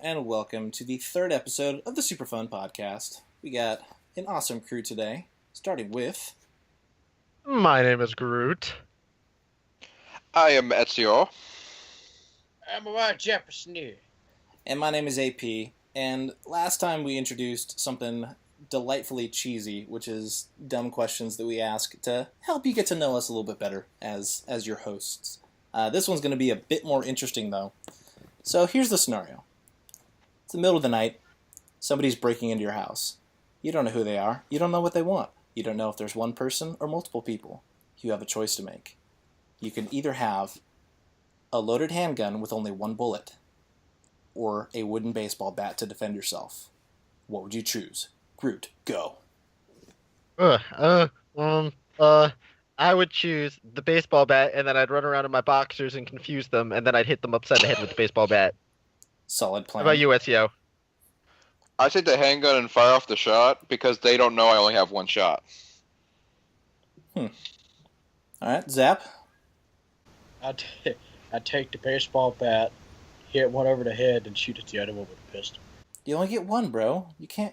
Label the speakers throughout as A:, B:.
A: and welcome to the third episode of the Super Fun Podcast. We got an awesome crew today, starting with...
B: My name is Groot.
C: I am Ezio.
D: I'm about Jefferson here.
A: And my name is AP, and last time we introduced something delightfully cheesy, which is dumb questions that we ask to help you get to know us a little bit better as your hosts. This one's going to be a bit more interesting, though. So here's the scenario. It's the middle of the night. Somebody's breaking into your house. You don't know who they are. You don't know what they want. You don't know if there's one person or multiple people. You have a choice to make. You can either have a loaded handgun with only one bullet, or a wooden baseball bat to defend yourself. What would you choose? Groot, go.
B: I would choose the baseball bat, and then I'd run around in my boxers and confuse them, and then I'd hit them upside the head with the baseball bat.
A: Solid plan.
B: How about you, SEO?
C: I take the handgun and fire off the shot because they don't know I only have one shot.
A: Alright, Zap.
D: I'd take the baseball bat, hit one over the head, and shoot at the other one with a pistol.
A: You only get one, bro. You can't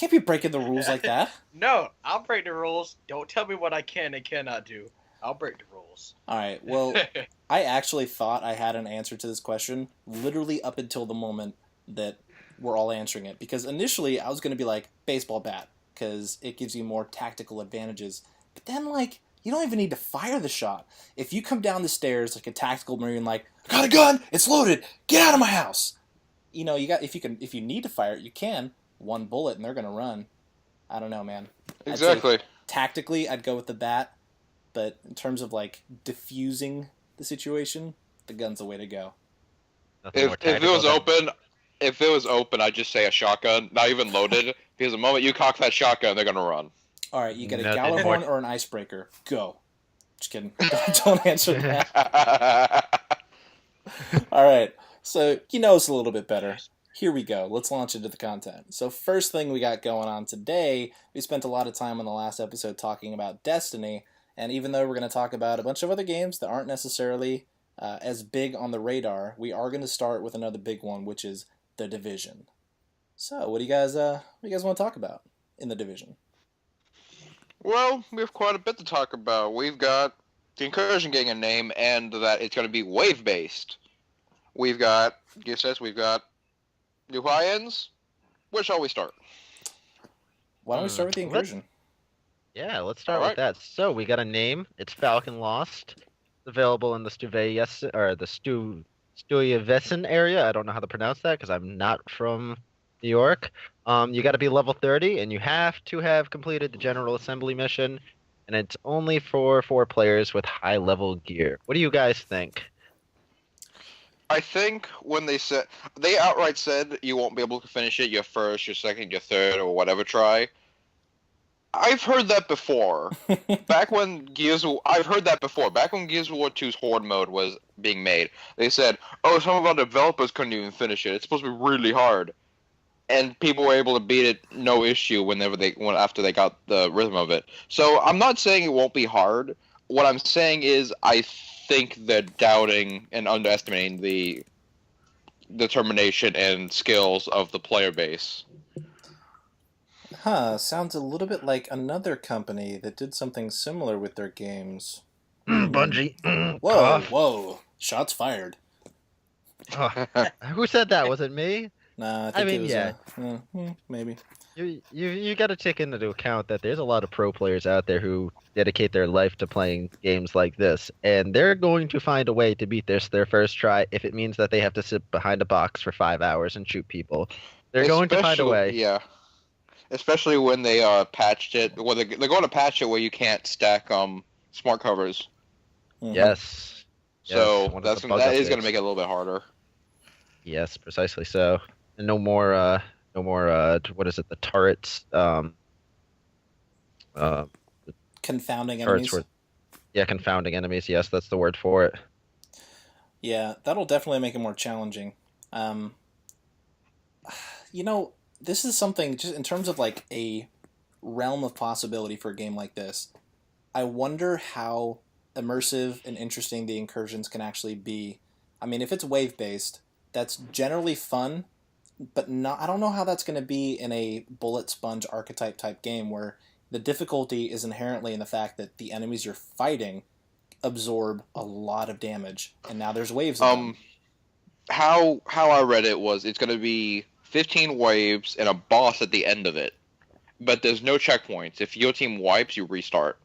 A: be breaking the rules like that.
D: No, I'll break the rules. Don't tell me what I can and cannot do. I'll break the rules.
A: Alright, well, I actually thought I had an answer to this question literally up until the moment that we're all answering it. Because initially, I was going to be like, baseball bat, because it gives you more tactical advantages. But then, you don't even need to fire the shot. If you come down the stairs like a tactical marine, I got a gun, it's loaded, get out of my house. If you need to fire it, you can. One bullet and they're gonna run. I don't know, man.
C: Exactly.
A: Tactically, I'd go with the bat, but in terms of diffusing the situation, the gun's the way to go.
C: If it was open, I'd just say a shotgun, not even loaded, because the moment you cock that shotgun, they're gonna run.
A: All right, you get a Gjallarhorn or an icebreaker. Go. Just kidding. Don't answer that. All right, so you know us a little bit better. Here we go. Let's launch into the content. So first thing we got going on today, we spent a lot of time on the last episode talking about Destiny, and even though we're going to talk about a bunch of other games that aren't necessarily as big on the radar, we are going to start with another big one, which is The Division. So what do you guys want to talk about in The Division?
C: Well, we have quite a bit to talk about. We've got the Incursion getting a name, and that it's going to be wave-based. We've got new high-ends. Where shall we start?
A: Why don't we start with the Incursion?
B: Let's start with that. So we got a name. It's Falcon Lost. It's available in the Stuyvesant area. I don't know how to pronounce that because I'm not from New York. You got to be level 30, and you have to have completed the General Assembly mission, and it's only for 4 players with high-level gear. What do you guys think?
C: I think when they outright said you won't be able to finish it your first, your second, your third, or whatever try. I've heard that before. Back when Gears of War 2's Horde mode was being made, they said, some of our developers couldn't even finish it. It's supposed to be really hard. And people were able to beat it no issue after they got the rhythm of it. So I'm not saying it won't be hard. What I'm saying is I think they're doubting and underestimating the determination and skills of the player base.
A: Sounds a little bit like another company that did something similar with their games.
B: Bungie.
A: Whoa. Shots fired.
B: Who said that? Was it me?
A: Nah, I think it was, maybe.
B: You got to take into account that there's a lot of pro players out there who dedicate their life to playing games like this, and they're going to find a way to beat their first try if it means that they have to sit behind a box for 5 hours and shoot people. They're going to find a way. Yeah.
C: Especially when they patched it. Well, they're going to patch it where you can't stack smart covers.
A: Mm-hmm.
B: Yes.
C: So that is going to make it a little bit harder.
B: Yes, precisely so. And no more. What is it? The turrets.
A: Confounding enemies.
B: Confounding enemies. Yes, that's the word for it.
A: Yeah, that'll definitely make it more challenging. This is something just in terms of a realm of possibility for a game like this. I wonder how immersive and interesting the incursions can actually be. I mean, if it's wave-based, that's generally fun, but not. I don't know how that's going to be in a bullet sponge archetype type game where the difficulty is inherently in the fact that the enemies you're fighting absorb a lot of damage, and now there's waves of them.
C: How I read it was it's going to be 15 waves and a boss at the end of it, but there's no checkpoints. If your team wipes, you restart.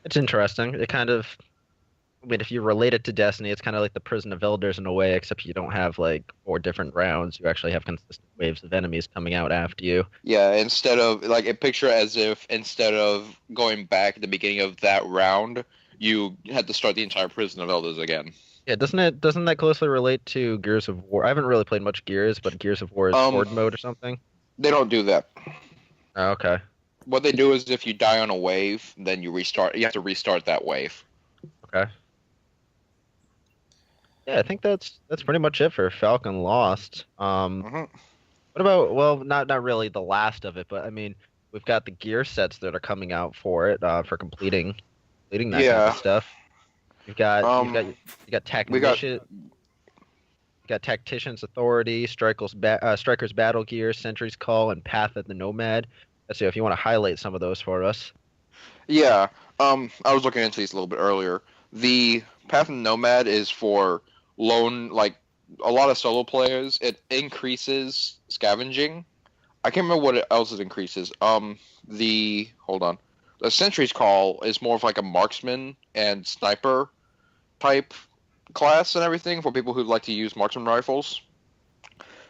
B: It's interesting. It kind of, I mean, if you relate it to Destiny, it's kind of like the Prison of Elders in a way, except you don't have like 4 different rounds. You actually have consistent waves of enemies coming out after you.
C: Yeah, instead of like picture as if instead of going back at the beginning of that round, you had to start the entire Prison of Elders again.
B: Yeah, doesn't that closely relate to Gears of War? I haven't really played much Gears, but Gears of War is Horde mode or something?
C: They don't do that.
B: Oh, okay.
C: What they do is if you die on a wave, then you restart. You have to restart that wave.
B: Okay. Yeah, I think that's pretty much it for Falcon Lost. What about, well, not really the last of it, but I mean, we've got the gear sets that are coming out for it, for completing that kind of stuff. You've got Tactician's Authority, Striker's Battle Gear, Sentry's Call, and Path of the Nomad. Let's see if you want to highlight some of those for us.
C: Yeah. I was looking into these a little bit earlier. The Path of the Nomad is for lone, like a lot of solo players. It increases scavenging. I can't remember what else it increases. Hold on. The Sentry's Call is more of like a marksman and sniper type class and everything for people who like to use marksman rifles.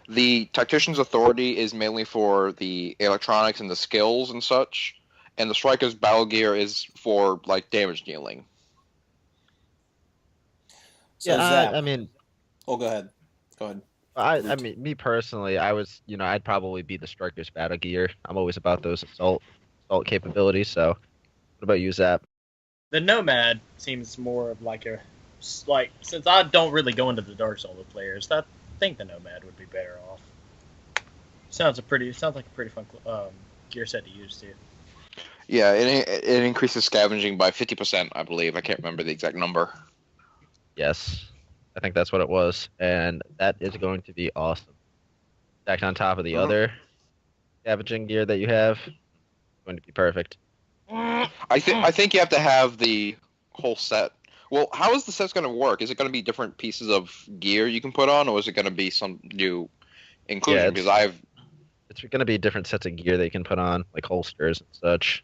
C: The Tactician's Authority is mainly for the electronics and the skills and such, and the Striker's Battle Gear is for like damage dealing.
A: So
B: I mean,
A: go ahead.
B: I mean, me personally, I'd probably be the Striker's Battle Gear. I'm always about those assault capabilities. So, what about you, Zap?
D: The Nomad seems more of like since I don't really go into the Dark Souls players, I think the Nomad would be better off. Sounds like a pretty fun gear set to use too.
C: Yeah, it increases scavenging by 50%, I believe. I can't remember the exact number.
B: Yes, I think that's what it was, and that is going to be awesome. Stacked on top of the other scavenging gear that you have, going to be perfect.
C: I think you have to have the whole set. Well, how is the set going to work? Is it going to be different pieces of gear you can put on, or is it going to be some new inclusion?
B: Yeah, it's going to be different sets of gear that you can put on, like holsters and such.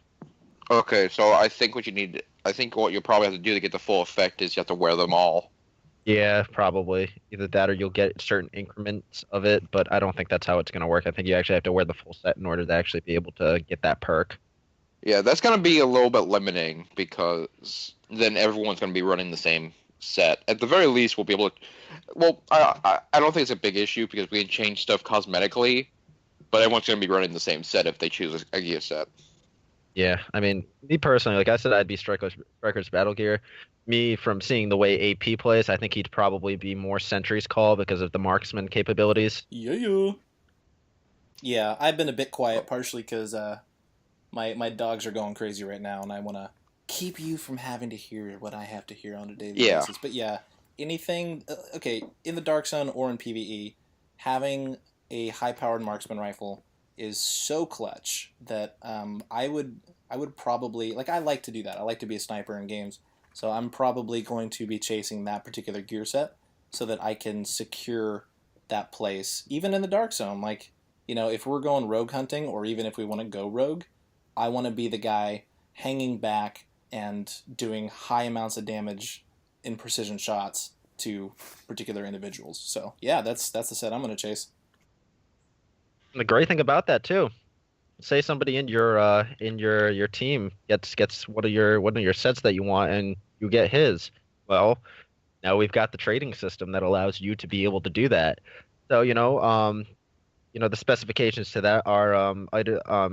C: Okay, so I think what you'll probably have to do to get the full effect is you have to wear them all.
B: Yeah, probably. Either that or you'll get certain increments of it, but I don't think that's how it's going to work. I think you actually have to wear the full set in order to actually be able to get that perk.
C: Yeah, that's going to be a little bit limiting because then everyone's going to be running the same set. At the very least, we'll be able to... Well, I don't think it's a big issue because we can change stuff cosmetically, but everyone's going to be running the same set if they choose a gear set.
B: Yeah, I mean, me personally, like I said, I'd be Striker's Battle Gear. Me, from seeing the way AP plays, I think he'd probably be more Sentry's Call because of the marksman capabilities.
A: Yeah, I've been a bit quiet, partially because my dogs are going crazy right now, and I want to keep you from having to hear what I have to hear on a daily basis. But yeah, anything, in the Dark Zone or in PvE, having a high-powered marksman rifle is so clutch that I would probably, like, I like to do that. I like to be a sniper in games, so I'm probably going to be chasing that particular gear set so that I can secure that place, even in the Dark Zone. Like, if we're going rogue hunting, or even if we want to go rogue, I want to be the guy hanging back and doing high amounts of damage in precision shots to particular individuals. So yeah, that's the set I'm going to chase.
B: And the great thing about that too, say somebody in your team gets one of your sets that you want, and you get his. Well, now we've got the trading system that allows you to be able to do that. So the specifications to that are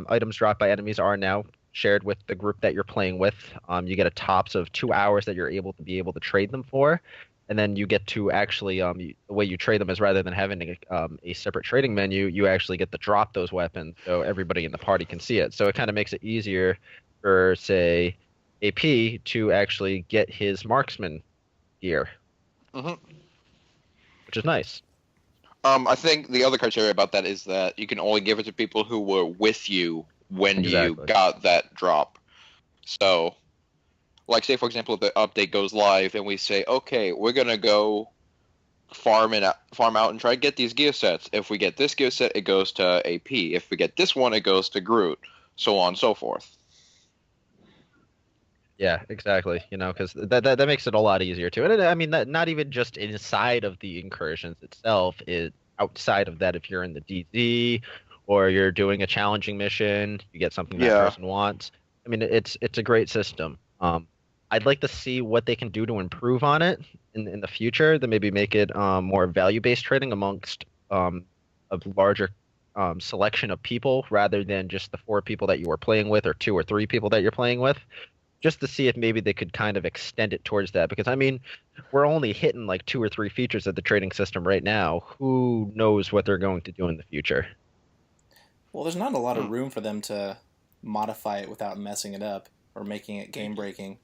B: items dropped by enemies are now shared with the group that you're playing with. You get a tops of 2 hours that you're able to trade them for. And then you get to actually, the way you trade them is rather than having a separate trading menu, you actually get to drop those weapons so everybody in the party can see it. So it kind of makes it easier for, say, AP to actually get his marksman gear.
C: hmm
B: which is nice.
C: I think the other criteria about that is that you can only give it to people who were with you when you
B: Exactly.
C: got that drop. So, like, say for example, if the update goes live and we say, okay, we're gonna go farm out and try to get these gear sets. If we get this gear set, it goes to AP. If we get this one, it goes to Groot. So on and so forth.
B: Yeah, exactly. Because that makes it a lot easier too. And I mean, that not even just inside of the incursions itself, it outside of that, if you're in the DZ or you're doing a challenging mission, you get something that
C: Yeah.
B: person wants. I mean, it's a great system. I'd like to see what they can do to improve on it in the future, to maybe make it more value-based trading amongst a larger selection of people rather than just the 4 people that you were playing with or 2 or 3 people that you're playing with, just to see if maybe they could kind of extend it towards that. Because I mean, we're only hitting like 2 or 3 features of the trading system right now. Who knows what they're going to do in the future?
A: Well, there's not a lot of
C: Hmm.
A: room for them to modify it without messing it up or making it game breaking.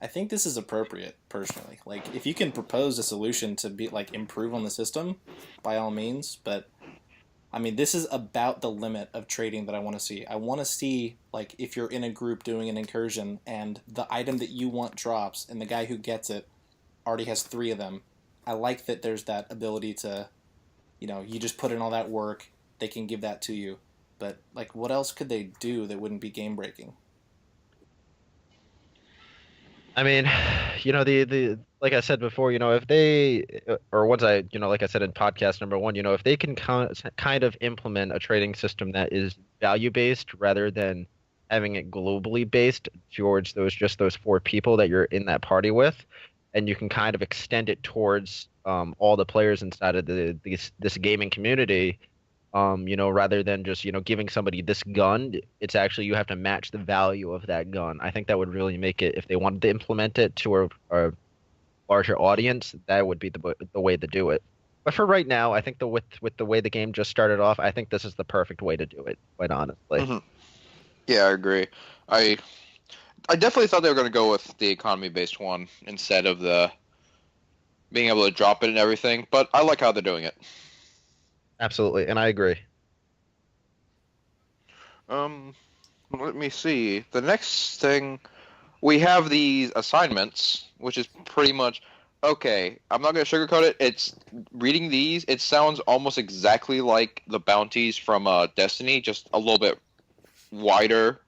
A: I think this is appropriate, personally. Like, if you can propose a solution to be like improve on the system, by all means. But I mean, this is about the limit of trading that I want to see. I want to see, like, if you're in a group doing an incursion and the item that you want drops, and the guy who gets it already has 3 of them. I like that there's that ability to, you just put in all that work, they can give that to you. But, like, what else could they do that wouldn't be game breaking?
B: I mean, the like I said before, if they or once I, like I said in podcast number one, if they can kind of implement a trading system that is value based rather than having it globally based towards those 4 people that you're in that party with, and you can kind of extend it towards all the players inside of this gaming community. Rather than just, giving somebody this gun, it's actually you have to match the value of that gun. I think that would really make it, if they wanted to implement it to a larger audience, that would be the way to do it. But for right now, I think with the way the game just started off, I think this is the perfect way to do it, quite honestly.
C: hmm Yeah, I agree. I I definitely thought they were going to go with the economy based one instead of the being able to drop it and everything. But I like how they're doing it.
B: Absolutely, and I agree.
C: Um, Let me see. The next thing we have these assignments, which is pretty much okay. I'm not going to sugarcoat it. It's reading these. It sounds almost exactly like the bounties from Destiny, just a little bit wider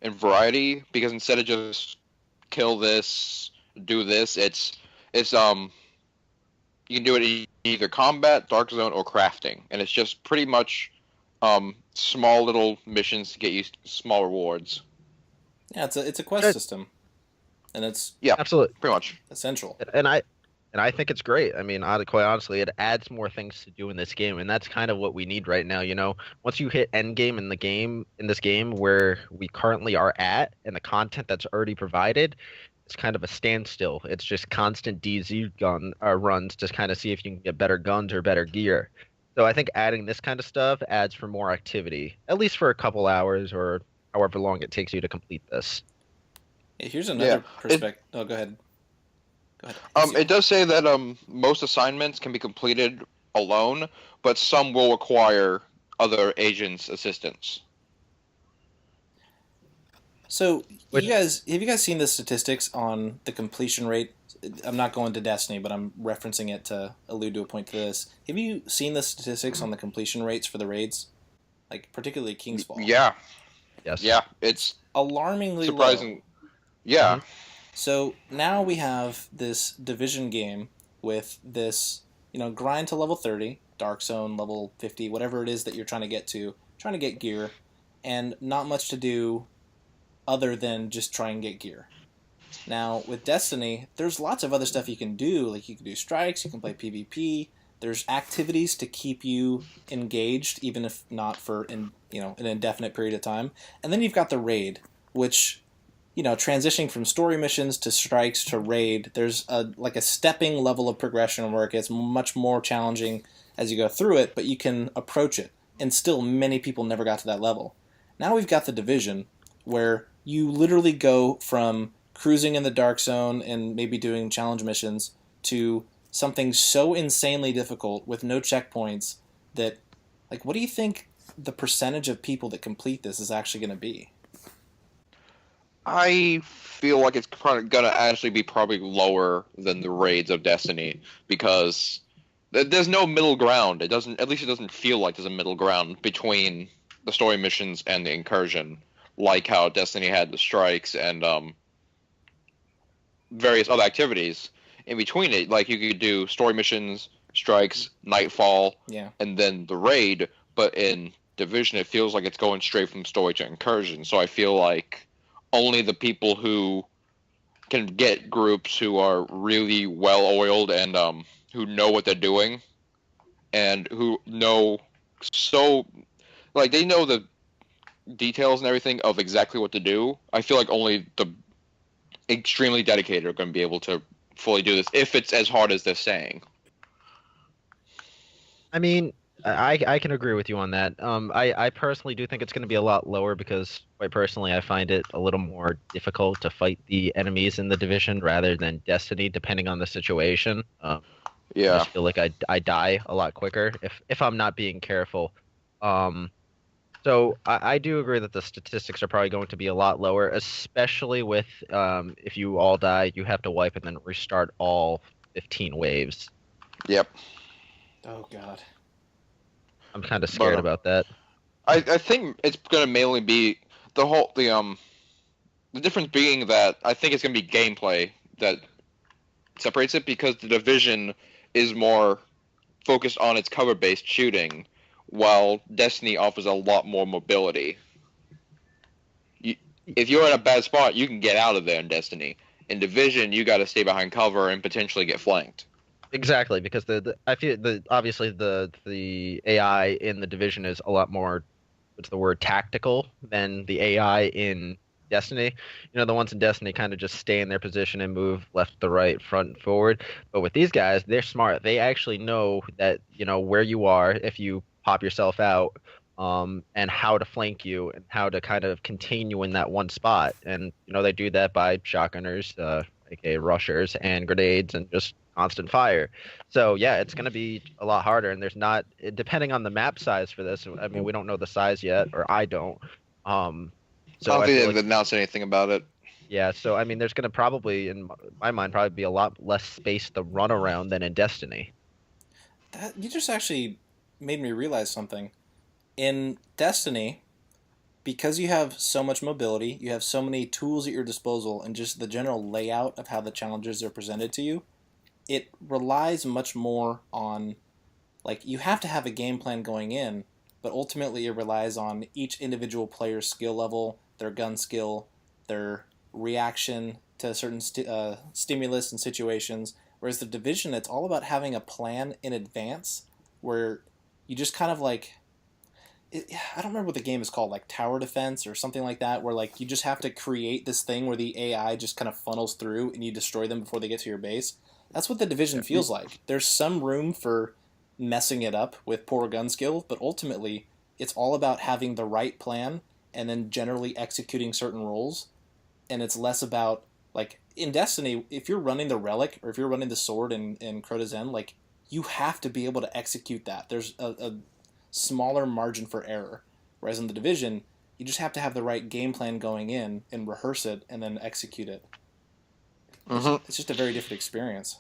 C: in variety. Because instead of just kill this, do this, it's you can do it in either combat, dark zone, or crafting, and it's just pretty much small little missions to get you small rewards.
A: Yeah, it's a quest system, and it's
C: Yeah,
B: Absolutely.
C: pretty much.
A: essential.
B: And I think it's great. I mean, quite honestly, it adds more things to do in this game, and that's kind of what we need right now. Once you hit end game in this game where we currently are at, and the content that's already provided, it's kind of a standstill. It's just constant DZ gun runs to kind of see if you can get better guns or better gear. So I think adding this kind of stuff adds for more activity, at least for a couple hours or however long it takes you to complete this.
A: Hey, here's
C: Yeah.
A: another perspective. Oh, go ahead. Go ahead.
C: It does say that most assignments can be completed alone, but some will require other agents' assistance.
A: So,
B: Which
A: have you guys seen the statistics on the completion rate? I'm not going to Destiny, but I'm referencing it to allude to a point to this. Have you seen the statistics on the completion rates for the raids? Like, particularly King's Fall?
C: Yeah,
B: Yes.
C: yeah, it's
A: Alarmingly low.
C: surprising. Yeah,
A: So now we have this division game with this, grind to level 30, Dark Zone level 50, whatever it is that you're trying to get gear, and not much to do other than just try and get gear. Now, with Destiny, there's lots of other stuff you can do. Like, you can do strikes, you can play PvP. There's activities to keep you engaged, even if not for an indefinite period of time. And then you've got the raid, which, transitioning from story missions to strikes to raid, there's a stepping level of progression where it gets much more challenging as you go through it, but you can approach it. And still, many people never got to that level. Now we've got the division, where you literally go from cruising in the dark zone and maybe doing challenge missions to something so insanely difficult with no checkpoints that, like, what do you think the percentage of people that complete this is actually going to be?
C: I feel like it's probably gonna actually be probably lower than the raids of Destiny because there's no middle ground. It doesn't, at least it doesn't feel like there's a middle ground between the story missions and the incursion, like how Destiny had the strikes and various other activities in between it. Like you could do story missions, strikes, nightfall,
A: Yeah.
C: and then the raid. But in Division, it feels like it's going straight from story to incursion. So I feel like only the people who can get groups who are really well oiled and who know what they're doing and who know so like they know the details and everything of exactly what to do. I feel like only the extremely dedicated are going to be able to fully do this if it's as hard as they're saying.
B: I mean, I can agree with you on that. I personally do think it's going to be a lot lower because, quite personally, I find it a little more difficult to fight the enemies in the division rather than Destiny, depending on the situation. I
C: Yeah.
B: just feel like I die a lot quicker if I'm not being careful. So I do agree that the statistics are probably going to be a lot lower, especially with if you all die, you have to wipe and then restart all 15 waves.
C: Yep.
A: Oh God.
B: I'm kind of scared about that.
C: I think it's going to mainly be the difference being that I think it's going to be gameplay that separates it because the Division is more focused on its cover-based shooting, while Destiny offers a lot more mobility. If you're in a bad spot, you can get out of there in Destiny. In Division, you got to stay behind cover and potentially get flanked.
B: Exactly, because I feel obviously the AI in the Division is a lot more, what's the word, tactical than the AI in Destiny. You know, the ones in Destiny kind of just stay in their position and move left to right, front and forward. But with these guys, they're smart. They actually know that, you know, where you are if you pop yourself out, and how to flank you and how to kind of contain you in that one spot. And, you know, they do that by shotgunners, aka rushers, and grenades and just constant fire. So yeah, it's going to be a lot harder, and there's not, depending on the map size for this. I mean, we don't know the size yet, or I don't. So
C: I don't think
B: feel
C: they've
B: like,
C: announced anything about it.
B: yeah. So I mean, there's going to probably, in my mind, probably be a lot less space to run around than in Destiny.
A: That you just actually made me realize something. In Destiny, because you have so much mobility, you have so many tools at your disposal, and just the general layout of how the challenges are presented to you, it relies much more on, like, you have to have a game plan going in, but ultimately it relies on each individual player's skill level, their gun skill, their reaction to certain stimulus and situations. Whereas the Division, it's all about having a plan in advance where you just kind of like, I don't remember what the game is called, like tower defense or something like that, where like you just have to create this thing where the AI just kind of funnels through and you destroy them before they get to your base. That's what the Division feels like. There's some room for messing it up with poor gun skill, but ultimately it's all about having the right plan and then generally executing certain roles. And it's less about, like, in Destiny, if you're running the relic or if you're running the sword in Crota's End, like, you have to be able to execute that. There's a smaller margin for error. Whereas in the Division, you just have to have the right game plan going in and rehearse it and then execute it. It's just a very different experience.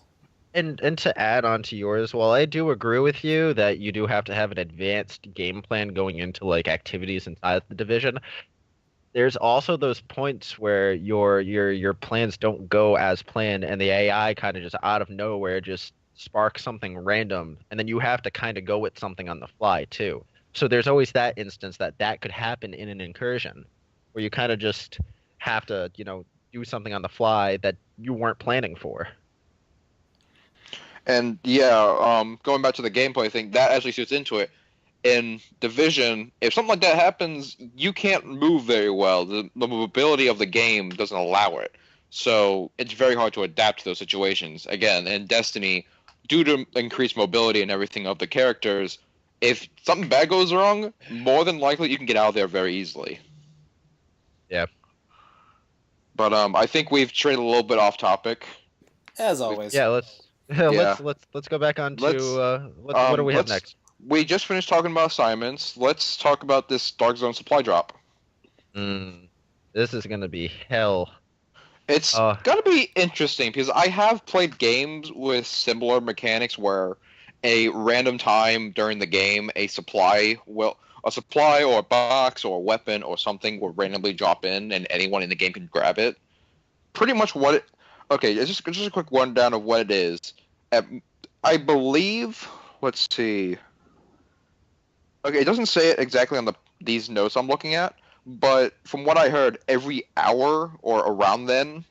B: And to add on to yours, while I do agree with you that you do have to have an advanced game plan going into like activities inside the Division, there's also those points where your plans don't go as planned and the AI kind of just out of nowhere just sparks something random, and then you have to kind of go with something on the fly too. So there's always that instance that could happen in an incursion where you kind of just have to, you know, do something on the fly that you weren't planning for.
C: And yeah, going back to the gameplay thing, that actually suits into it. In Division, if something like that happens, you can't move very well. The mobility of the game doesn't allow it. So it's very hard to adapt to those situations. Again, in Destiny, due to increased mobility and everything of the characters, if something bad goes wrong, more than likely you can get out of there very easily.
B: Yeah.
C: But I think we've strayed a little bit off topic.
A: As always.
B: Yeah,
C: Yeah.
B: Let's go back on
C: Let's
B: to what do we have
C: let's
B: next?
C: we just finished talking about assignments. Let's talk about this Dark Zone supply drop.
B: This is gonna be hell.
C: It's gotta be interesting because I have played games with similar mechanics where a random time during the game a supply or a box or a weapon or something will randomly drop in and anyone in the game can grab it. Pretty much what it. Okay, it's just a quick rundown of what it is. I believe. Let's see. Okay, it doesn't say it exactly on these notes I'm looking at, but from what I heard, every hour or around then,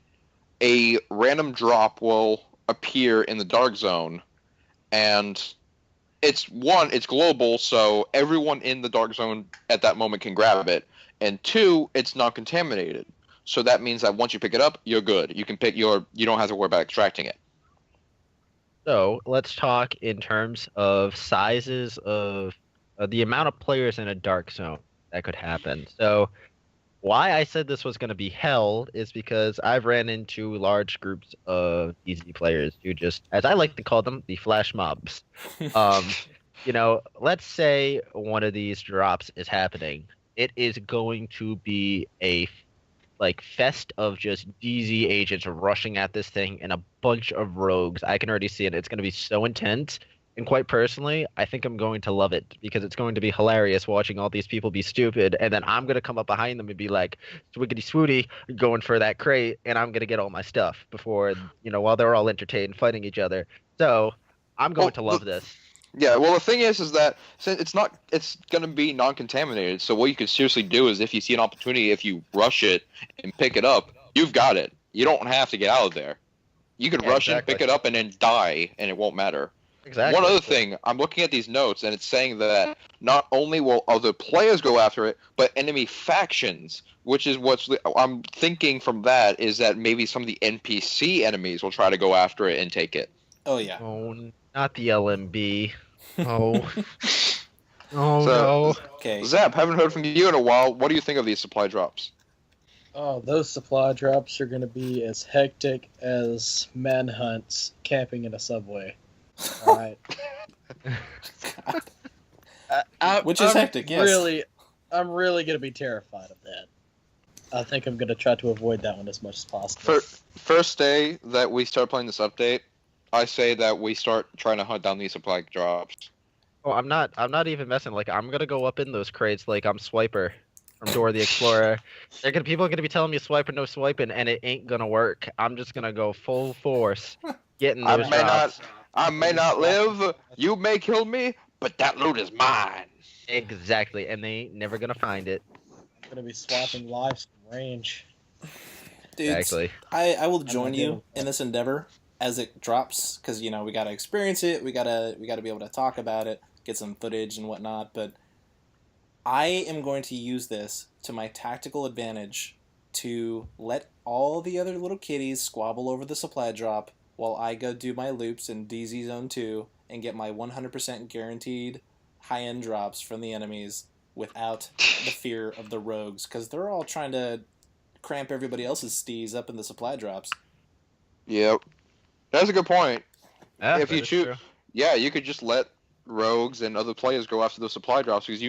C: a random drop will appear in the Dark Zone, and it's global, so everyone in the Dark Zone at that moment can grab it, and two, it's not contaminated. So that means that once you pick it up, you're good. You don't have to worry about extracting it.
B: So let's talk in terms of sizes of the amount of players in a dark zone that could happen. So why I said this was going to be hell is because I've ran into large groups of DZ players who just, as I like to call them, the flash mobs. Um, let's say one of these drops is happening. It is going to be a fest of just DZ agents rushing at this thing and a bunch of rogues. I can already see it. It's going to be so intense. And quite personally, I think I'm going to love it because it's going to be hilarious watching all these people be stupid. And then I'm going to come up behind them and be like, swiggity swooty, going for that crate. And I'm going to get all my stuff before, while they're all entertained fighting each other. So I'm going to love this.
C: Yeah, well, the thing is that since it's going to be non-contaminated, so what you could seriously do is if you see an opportunity, if you rush it and pick it up, you've got it. You don't have to get out of there. You could rush it, pick it up, and then die, and it won't matter.
B: Exactly.
C: One other thing, I'm looking at these notes, and it's saying that not only will other players go after it, but enemy factions, which is I'm thinking from that is that maybe some of the NPC enemies will try to go after it and take it.
A: Oh, yeah.
B: Oh, not the LMB. Oh. No.
A: Okay.
C: Zap, haven't heard from you in a while. What do you think of these supply drops?
D: Oh, those supply drops are going to be as hectic as manhunts camping in a subway. All right.
A: Which is hectic, yes.
D: I'm really going to be terrified of that. I think I'm going to try to avoid that one as much as possible.
C: First day that we start playing this update, I say that we start trying to hunt down these supply drops.
B: Oh, I'm not even messing. I'm gonna go up in those crates like I'm Swiper from Dora the Explorer. People are gonna be telling me swipe or no swiping, and it ain't gonna work. I'm just gonna go full force getting those drops.
C: I may not live. You may kill me, but that loot is mine.
B: Exactly, and they ain't never gonna find it.
D: I'm gonna be swapping lives from range.
A: Dude,
B: exactly.
A: I will join you in this endeavor as it drops, because we gotta experience it. We gotta be able to talk about it, get some footage and whatnot. But I am going to use this to my tactical advantage to let all the other little kitties squabble over the supply drop while I go do my loops in DZ Zone 2 and get my 100% guaranteed high-end drops from the enemies without the fear of the rogues, because they're all trying to cramp everybody else's steez up in the supply drops.
C: Yep. That's a good point.
B: Yeah,
C: if you choose, you could just let rogues and other players go after those supply drops because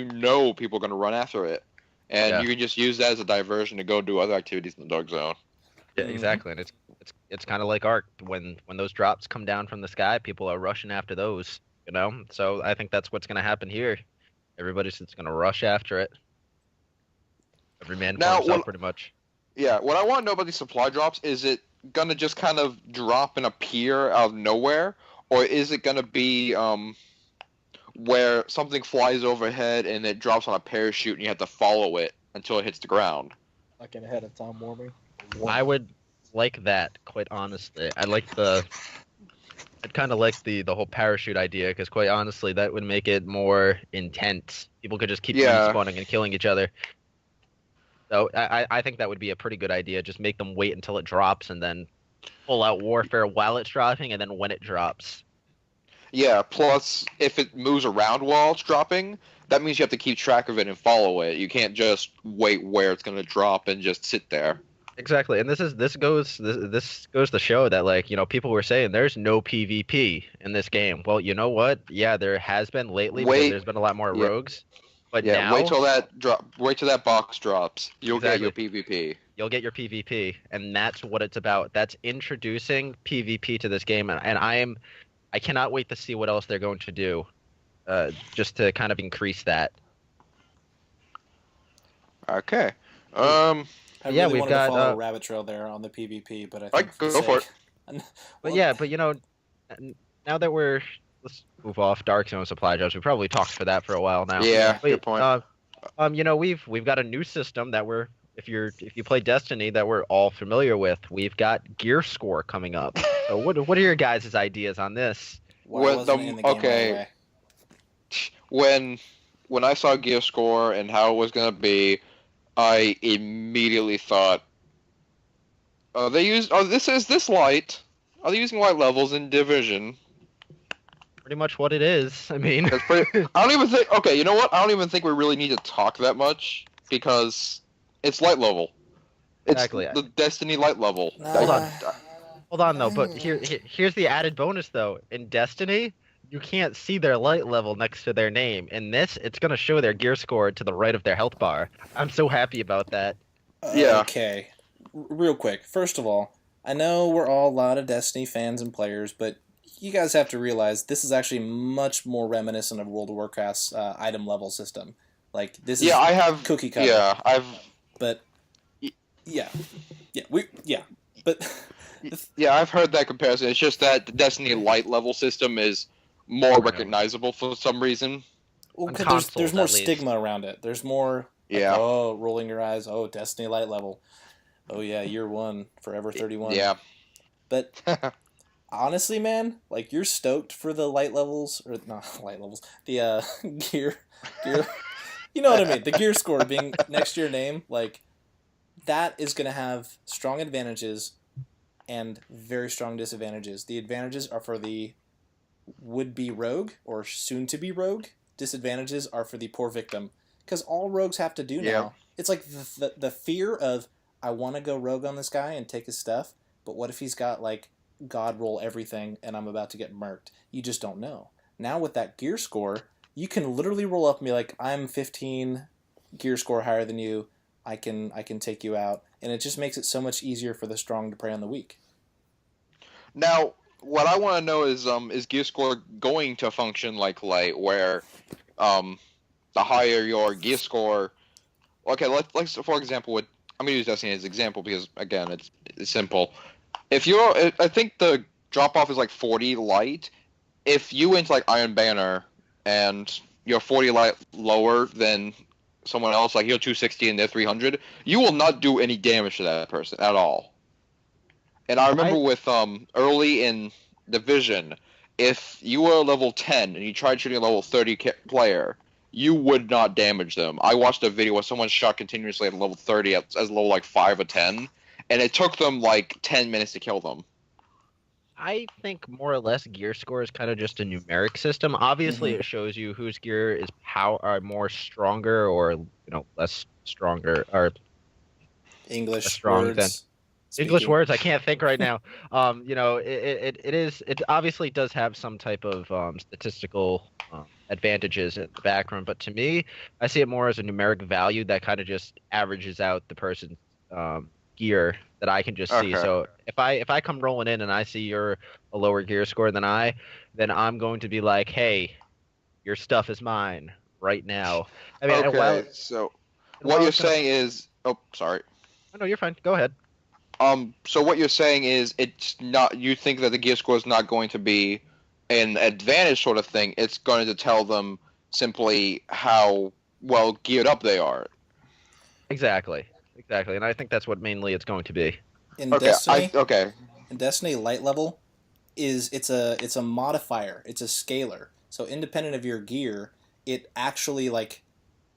C: people are going to run after it, and you can just use that as a diversion to go do other activities in the Dark Zone.
B: Yeah, exactly, and it's kind of like Ark. When those drops come down from the sky, people are rushing after those. So I think that's what's going to happen here. Everybody's just going to rush after it. Every man for himself, pretty much.
C: Yeah, what I want to know about these supply drops is it gonna just kind of drop and appear out of nowhere, or is it gonna be where something flies overhead and it drops on a parachute and you have to follow it until it hits the ground?
D: Like in ahead of time warming.
B: I would like that, quite honestly. I'd kind of like the whole parachute idea, because quite honestly, that would make it more intense. People could just keep respawning and killing each other. So I think that would be a pretty good idea. Just make them wait until it drops and then full out warfare while it's dropping and then when it drops.
C: Yeah, plus if it moves around while it's dropping, that means you have to keep track of it and follow it. You can't just wait where it's going to drop and just sit there.
B: Exactly, and this goes to show that like people were saying there's no PvP in this game. Well, you know what? Yeah, there has been lately because
C: Wait,
B: there's been a lot more
C: yeah,
B: rogues, but
C: yeah. Wait
B: now
C: till that drop. Wait till that box drops. You'll get your
B: exactly
C: PvP.
B: you'll get your PvP, and that's what it's about. That's introducing PvP to this game, and I cannot wait to see what else they're going to do, just to kind of increase that.
C: Okay.
A: Ooh,
C: Um,
A: I
B: Yeah,
A: really
B: we've
A: wanted to
B: got
A: follow a rabbit trail there on the PvP, but I
C: I
A: think for the
C: go for
A: sake.
C: it.
B: but
A: Well,
B: yeah, but now that let's move off Dark Zone supply drops. We probably talked for that for a while now.
C: Yeah,
A: yeah.
C: good
B: But
C: point.
B: we've got a new system that if you play Destiny that we're all familiar with. We've got gear score coming up. So what are your guys' ideas on this?
A: Well, I wasn't in the game right
C: Okay,
A: away.
C: when I saw gear score and how it was gonna be, I immediately thought, oh, this is this light. Are they using light levels in Division?
B: Pretty much what it is. I mean,
C: That's pretty. I don't even think. Okay, you know what? I don't even think we really need to talk that much because it's light level. It's
B: exactly.
C: the Destiny light level.
B: Hold on.
A: Nah.
B: Hold on though, but here's the added bonus though. In Destiny, you can't see their light level next to their name. In this, it's gonna show their gear score to the right of their health bar. I'm so happy about that.
C: Yeah.
A: Okay. Real quick. First of all, I know we're all a lot of Destiny fans and players, but you guys have to realize this is actually much more reminiscent of World of Warcraft's item level system. Like this is
C: Yeah, I have.
A: cookie cutter.
C: Yeah, I've.
A: But yeah, but
C: Yeah, I've heard that comparison. It's just that the Destiny light level system is more recognizable for some reason.
A: well,
B: On
A: 'cause there's
B: consoles,
A: more
B: at least.
A: stigma around it. There's more like
C: Yeah.
A: oh, rolling your eyes. Oh, Destiny light level. Oh yeah, year one, forever 31.
C: Yeah.
A: But honestly, man, like you're stoked for the light levels or not light levels, the gear. You know what I mean? The gear score being next to your name, like that is going to have strong advantages and very strong disadvantages. The advantages are for the would-be rogue or soon-to-be rogue. Disadvantages are for the poor victim, because all rogues have to do now.
C: Yeah.
A: It's like the fear of I want to go rogue on this guy and take his stuff, but what if he's got like God roll everything and I'm about to get murked? You just don't know. Now with that gear score, you can literally roll up and be like, I'm 15 gear score higher than you. I can take you out, and it just makes it so much easier for the strong to prey on the weak.
C: Now, what I want to know is gear score going to function like light, where the higher your gear score. Okay, let's for example, I'm gonna use Destiny as an example because again, it's simple. If I think the drop off is like 40 light. If you went like Iron Banner and you're 40 light lower than someone else, like you're 260 and they're 300, you will not do any damage to that person at all. And I remember with early in Division, if you were level 10 and you tried shooting a level 30 player, you would not damage them. I watched a video where someone shot continuously at level 30 as level like 5 or 10, and it took them like 10 minutes to kill them.
B: I think more or less gear score is kind of just a numeric system. Obviously, it shows you whose gear is more stronger or less stronger or
A: English
B: strong
A: words.
B: than English
A: Speaking.
B: words. I can't think right now. It obviously does have some type of statistical advantages in the background, but to me, I see it more as a numeric value that kind of just averages out the person's gear that I can just see.
C: Okay.
B: So if I come rolling in and I see you're a lower gear score than then I'm going to be like, hey, your stuff is mine right now. I mean,
C: Okay, so what you're saying is, oh, sorry.
B: Oh, no, you're fine. Go ahead.
C: So what you're saying is it's not. You think that the gear score is not going to be an advantage sort of thing. It's going to tell them simply how well geared up they are.
B: Exactly, and I think that's what mainly it's going to be.
A: In
C: Okay,
A: Destiny, in Destiny, light level it's a modifier. It's a scalar. So independent of your gear, it actually like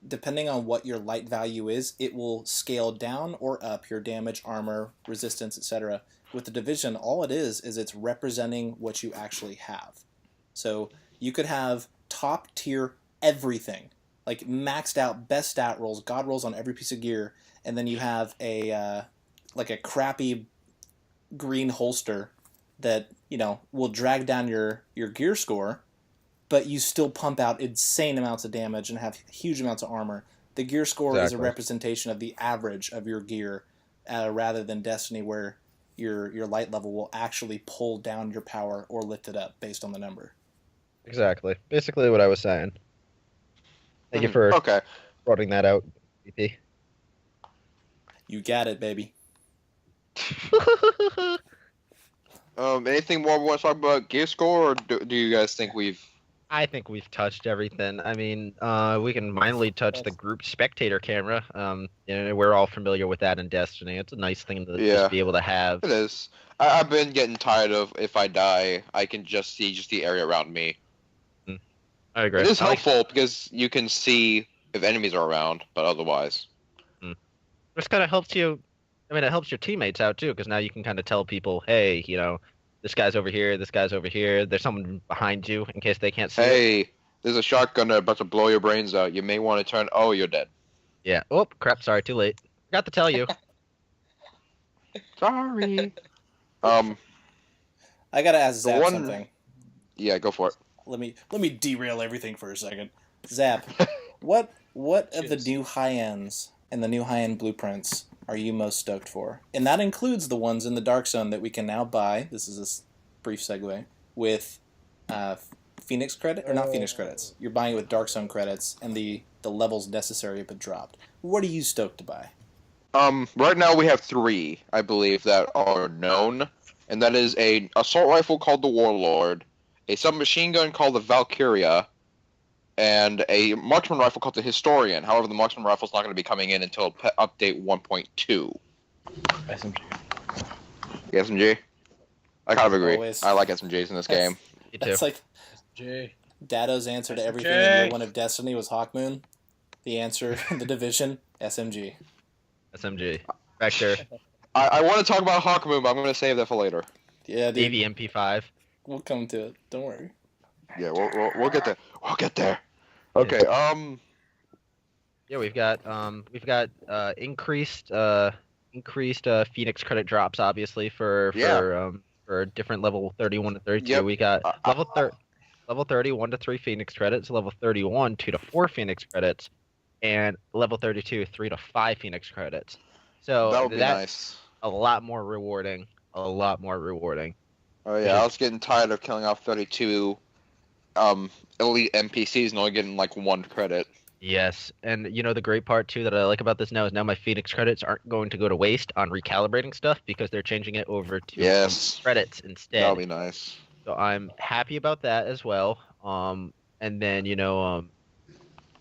A: depending on what your light value is, it will scale down or up your damage, armor, resistance, etc. With the Division, all it is it's representing what you actually have. So you could have top tier everything, like maxed out best stat rolls, god rolls on every piece of gear, and then you have a like a crappy green holster that, you know, will drag down your gear score, but you still pump out insane amounts of damage and have huge amounts of armor. The gear score is a representation of the average of your gear, rather than Destiny, where your light level will actually pull down your power or lift it up based on the number.
B: Exactly. Basically what I was saying. Thank you for
C: Okay.
B: sorting that out, BP.
A: You got it, baby.
C: Anything more we want to talk about gear score, or do you guys think we've?
B: I think we've touched everything. I mean, we can mildly touch the group spectator camera. You know, we're all familiar with that in Destiny. It's a nice thing to just be able to have.
C: It is. I've been getting tired of, if I die, I can just see the area around me.
B: I agree.
C: It is helpful because you can see if enemies are around, but otherwise.
B: This kind of helps you. I mean, it helps your teammates out too, because now you can kind of tell people, hey, you know, this guy's over here, this guy's over here. There's someone behind you in case they can't see.
C: Hey, there's a shotgun about to blow your brains out. You may want to turn. Oh, you're dead.
B: Yeah. Oh, crap. Sorry, too late. Forgot to tell you.
C: Sorry.
A: I gotta ask Zap something.
C: Yeah, go for it.
A: Let me derail everything for a second. Zap, what of the new high ends and the new high end blueprints are you most stoked for? And that includes the ones in the Dark Zone that we can now buy. This is a brief segue with Phoenix credit, or not Phoenix credits. You're buying it with Dark Zone credits, and the levels necessary have been dropped. What are you stoked to buy?
C: Right now we have 3, I believe, that are known, and that is a assault rifle called the Warlord, a submachine gun called the Valkyria, and a marksman rifle called the Historian. However, the marksman rifle is not going to be coming in until update 1.2.
D: SMG.
C: The SMG? I kind of agree.
A: Always.
C: I like SMGs in this game.
B: Me too.
A: That's like
D: J.
A: Dato's answer to everything in year 1 of Destiny was Hawkmoon. The answer in the Division, SMG.
B: SMG. Vector.
C: I want to talk about Hawkmoon, but I'm going to save that for later.
A: Yeah, dude.
B: AVMP5.
A: We'll come to it. Don't worry.
C: Yeah, we'll get there. We'll get there. Okay.
B: Yeah, we've got increased Phoenix credit drops, obviously for different level 31 to 32.
C: Yep.
B: We got level 30 1 to 3 Phoenix credits, level 31 2 to 4 Phoenix credits, and level 32 3 to 5 Phoenix credits. So
C: that would be nice.
B: A lot more rewarding. A lot more rewarding.
C: Oh yeah, I was getting tired of killing off 32 elite NPCs and only getting like 1 credit.
B: Yes, and you know the great part too that I like about this now is now my Phoenix credits aren't going to go to waste on recalibrating stuff because they're changing it over to credits instead.
C: That'll be nice.
B: So I'm happy about that as well. And then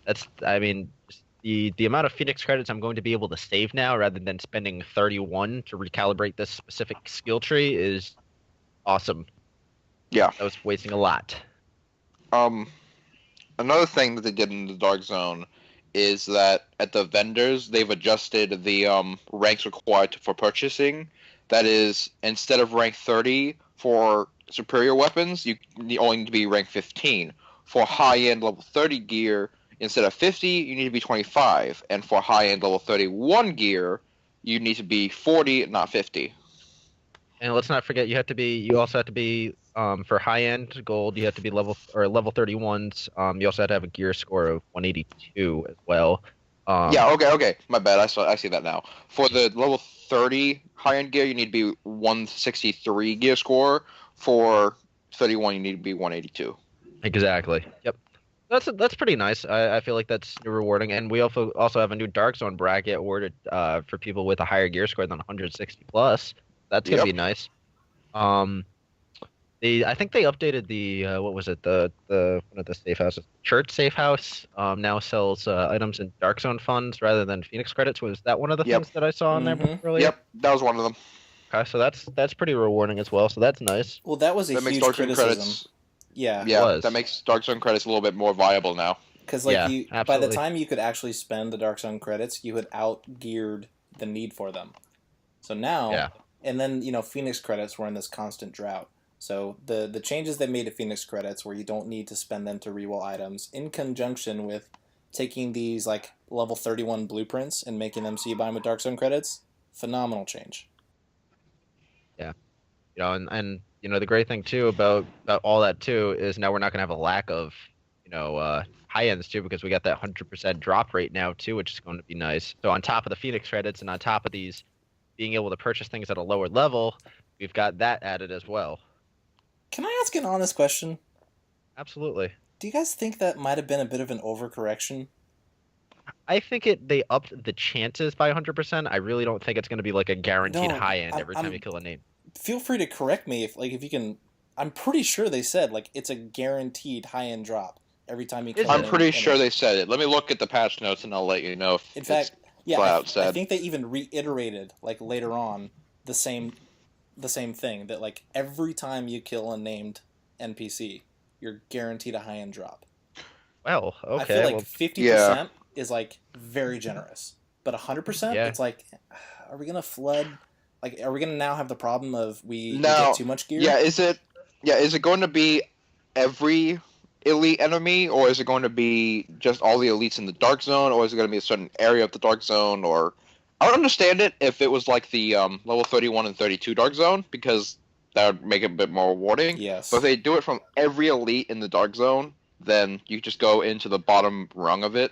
B: that's the amount of Phoenix credits I'm going to be able to save now rather than spending 31 to recalibrate this specific skill tree is awesome.
C: Yeah.
B: I was wasting a lot.
C: Another thing that they did in the Dark Zone is that at the vendors, they've adjusted the ranks required for purchasing. That is, instead of rank 30 for superior weapons, you only need to be rank 15. For high-end level 30 gear, instead of 50, you need to be 25. And for high-end level 31 gear, you need to be 40, not 50.
B: And let's not forget, you also have to be for high-end gold, you have to be level 31s. You also have to have a gear score of 182 as well.
C: Yeah, okay. My bad. I see that now. For the level 30 high-end gear, you need to be 163 gear score. For 31, you need to be 182.
B: Exactly. Yep. That's pretty nice. I feel like that's rewarding, and we also have a new Dark Zone bracket awarded for people with a higher gear score than 160 plus. That's gonna be nice. I think they updated the what was it, the one of the safe houses, Church Safe House now sells items in Dark Zone funds rather than Phoenix credits. Was that one of the things that I saw on there earlier?
C: Yep, that was one of them.
B: Okay, so that's pretty rewarding as well. So that's nice.
A: Well, that was a huge criticism.
C: Credits, yeah, that makes Dark Zone credits a little bit more viable now.
A: Because by the time you could actually spend the Dark Zone credits, you had out-geared the need for them. So now, and then Phoenix credits were in this constant drought. So the changes they made to Phoenix credits, where you don't need to spend them to reroll items, in conjunction with taking these like level 31 blueprints and making them so you buy them with Dark Zone credits, Phenomenal change.
B: The great thing too about all that too is now we're not gonna have a lack of high ends too, because we got that 100% drop rate now too, which is going to be nice. So on top of the Phoenix credits and on top of these being able to purchase things at a lower level, we've got that added as well.
A: Can I ask an honest question?
B: Absolutely.
A: Do you guys think that might have been a bit of an overcorrection?
B: I think they upped the chances by 100%. I really don't think it's going to be like a guaranteed
A: No,
B: high end every time
A: I'm
B: you kill a name.
A: feel free to correct me if you can. I'm pretty sure they said like it's a guaranteed high end drop every time you kill.
C: I'm pretty sure they said it. Let me look at the patch notes and I'll let you know if
A: In fact, yeah,
C: flat out
A: I
C: said.
A: think they even reiterated like later on the same thing that like every time you kill a named NPC, you're guaranteed a high end drop.
B: Well, okay.
A: I feel like
B: well,
A: 50% is like very generous, but 100%,
B: Yeah.
A: it's like, are we gonna flood? Like, are we gonna now have the problem of we
C: Now,
A: get too much gear?
C: Is it going to be every elite enemy, or is it going to be just all the elites in the dark zone, or is it going to be a certain area of the dark zone? Or I would understand it if it was like the level 31 and 32 dark zone, because that would make it a bit more rewarding.
A: Yes.
C: But if they do it from every elite in the dark zone, then you just go into the bottom rung of it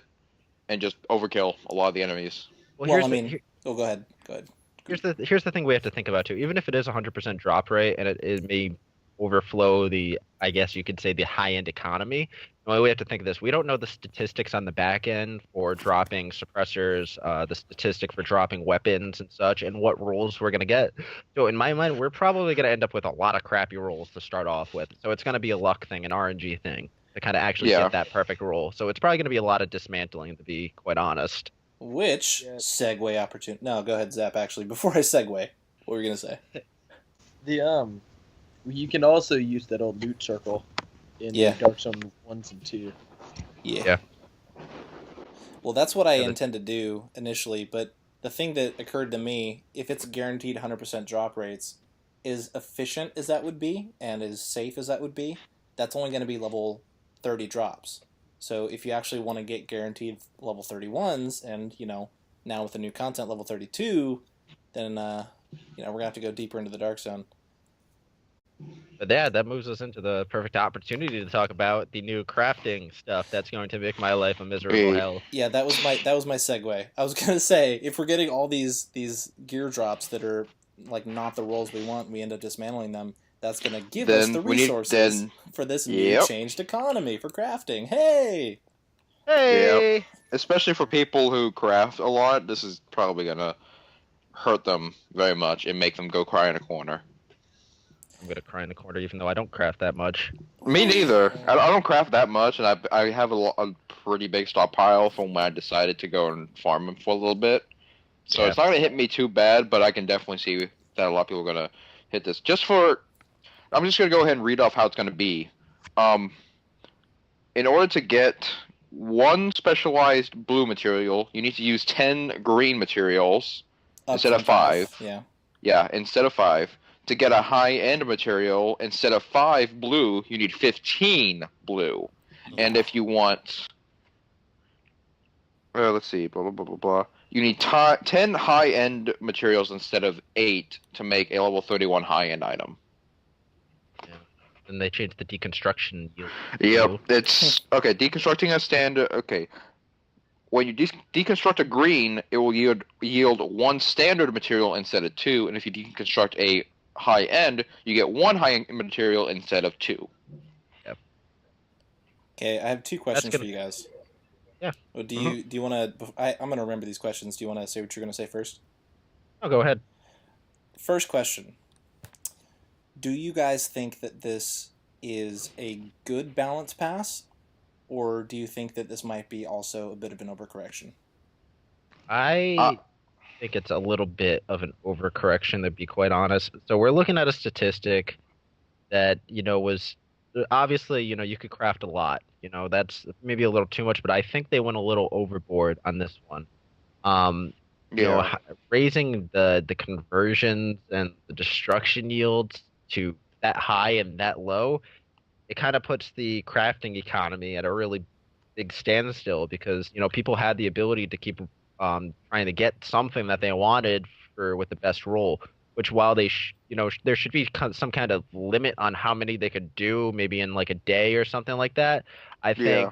C: and just overkill a lot of the enemies.
A: Well, I mean, go ahead. Go ahead.
B: Here's the thing we have to think about too. Even if it is 100% drop rate and it may overflow the, I guess you could say, the high end economy. We have to think of this. We don't know the statistics on the back end for dropping suppressors, the statistic for dropping weapons and such, and what rolls we're gonna get. So in my mind, we're probably gonna end up with a lot of crappy rolls to start off with. So it's gonna be a luck thing, an RNG thing to kind of actually get that perfect roll. So it's probably gonna be a lot of dismantling, to be quite honest.
A: Which segue opportunity? No, go ahead, Zap. Actually, before I segue, what were you gonna say?
D: You can also use that old loot circle in Dark Zone 1s and 2.
A: Yeah. Well, that's what I intend to do initially, but the thing that occurred to me, if it's guaranteed 100% drop rates, as efficient as that would be, and as safe as that would be, that's only going to be level 30 drops. So if you actually want to get guaranteed level 31s, and, now with the new content, level 32, then, we're going to have to go deeper into the Dark Zone.
B: But yeah, that moves us into the perfect opportunity to talk about the new crafting stuff that's going to make my life a miserable hell.
A: Yeah, that was my segue. I was gonna say, if we're getting all these gear drops that are like not the rolls we want, we end up dismantling them. That's gonna give us the resources for this new changed economy for crafting. Hey!
C: Yep. Especially for people who craft a lot, this is probably gonna hurt them very much and make them go cry in a corner.
B: I'm gonna cry in the corner, even though I don't craft that much.
C: Me neither. I don't craft that much, and I have a pretty big stockpile from when I decided to go and farm them for a little bit. So it's not gonna hit me too bad, but I can definitely see that a lot of people are gonna hit this. I'm just gonna go ahead and read off how it's gonna be. In order to get one specialized blue material, you need to use 10 green materials instead of 5. Yeah, instead of 5. To get a high-end material, instead of 5 blue, you need 15 blue. And if you want... let's see, blah, blah, blah, blah, blah. You need 10 high-end materials instead of 8 to make a level 31 high-end item.
B: Yeah. And they changed the deconstruction yield.
C: Yep, it's... Okay, deconstructing a standard... Okay. When you deconstruct a green, it will yield 1 standard material instead of 2, and if you deconstruct a high end, you get 1 high end material instead of 2.
B: Yep.
A: Okay, I have 2 questions for you guys.
B: Yeah.
A: Do you want to? I'm going to remember these questions. Do you want to say what you're going to say first?
B: Oh, go ahead.
A: First question: do you guys think that this is a good balance pass, or do you think that this might be also a bit of an overcorrection?
B: I think it's a little bit of an overcorrection, to be quite honest. So we're looking at a statistic that, was obviously, you could craft a lot. That's maybe a little too much, but I think they went a little overboard on this one. Raising the conversions and the destruction yields to that high and that low, it kind of puts the crafting economy at a really big standstill, because people had the ability to keep trying to get something that they wanted with the best roll. Which while there should be some kind of limit on how many they could do, maybe in like a day or something like that. I
C: Yeah.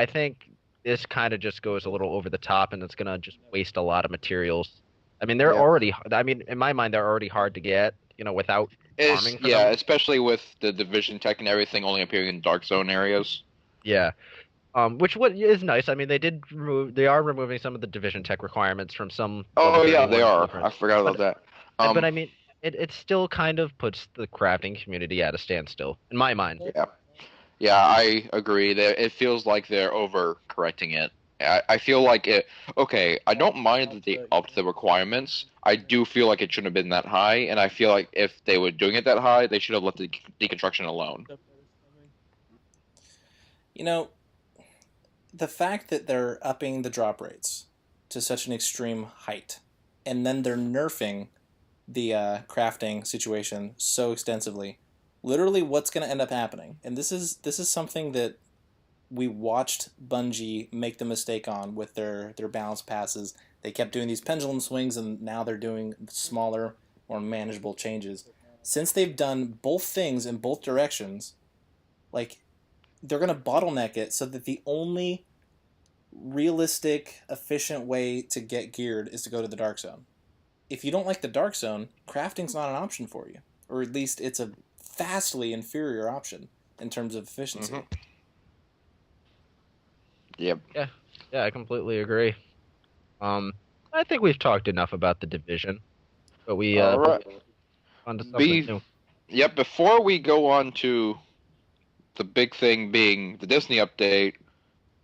B: think this kind of just goes a little over the top, and it's gonna just waste a lot of materials. I mean,
C: Yeah.
B: in my mind, they're already hard to get, without farming for
C: Yeah,
B: them.
C: especially with the division tech and everything only appearing in dark zone areas.
B: Yeah. Which what is nice. I mean, they are removing some of the division tech requirements from some
C: Oh
B: level
C: yeah,
B: 31
C: they are. I
B: blueprints.
C: forgot about that.
B: But I mean, it still kind of puts the crafting community at a standstill, in my mind.
C: Yeah, I agree. That it feels like they're overcorrecting it. I feel like it. Okay, I don't mind that they upped the requirements. I do feel like it shouldn't have been that high, and I feel like if they were doing it that high, they should have left the deconstruction alone.
A: The fact that they're upping the drop rates to such an extreme height, and then they're nerfing the crafting situation so extensively, literally what's going to end up happening, and this is something that we watched Bungie make the mistake on with their balance passes. They kept doing these pendulum swings, and now they're doing smaller, more manageable changes. Since they've done both things in both directions, like, they're going to bottleneck it so that the only realistic, efficient way to get geared is to go to the Dark Zone. If you don't like the Dark Zone, crafting's not an option for you. Or at least it's a vastly inferior option in terms of efficiency.
C: Mm-hmm. Yep.
B: Yeah, I completely agree. I think we've talked enough about the division, but we
C: All right.
B: on to something new.
C: Yep. Before we go on to the big thing being the Disney update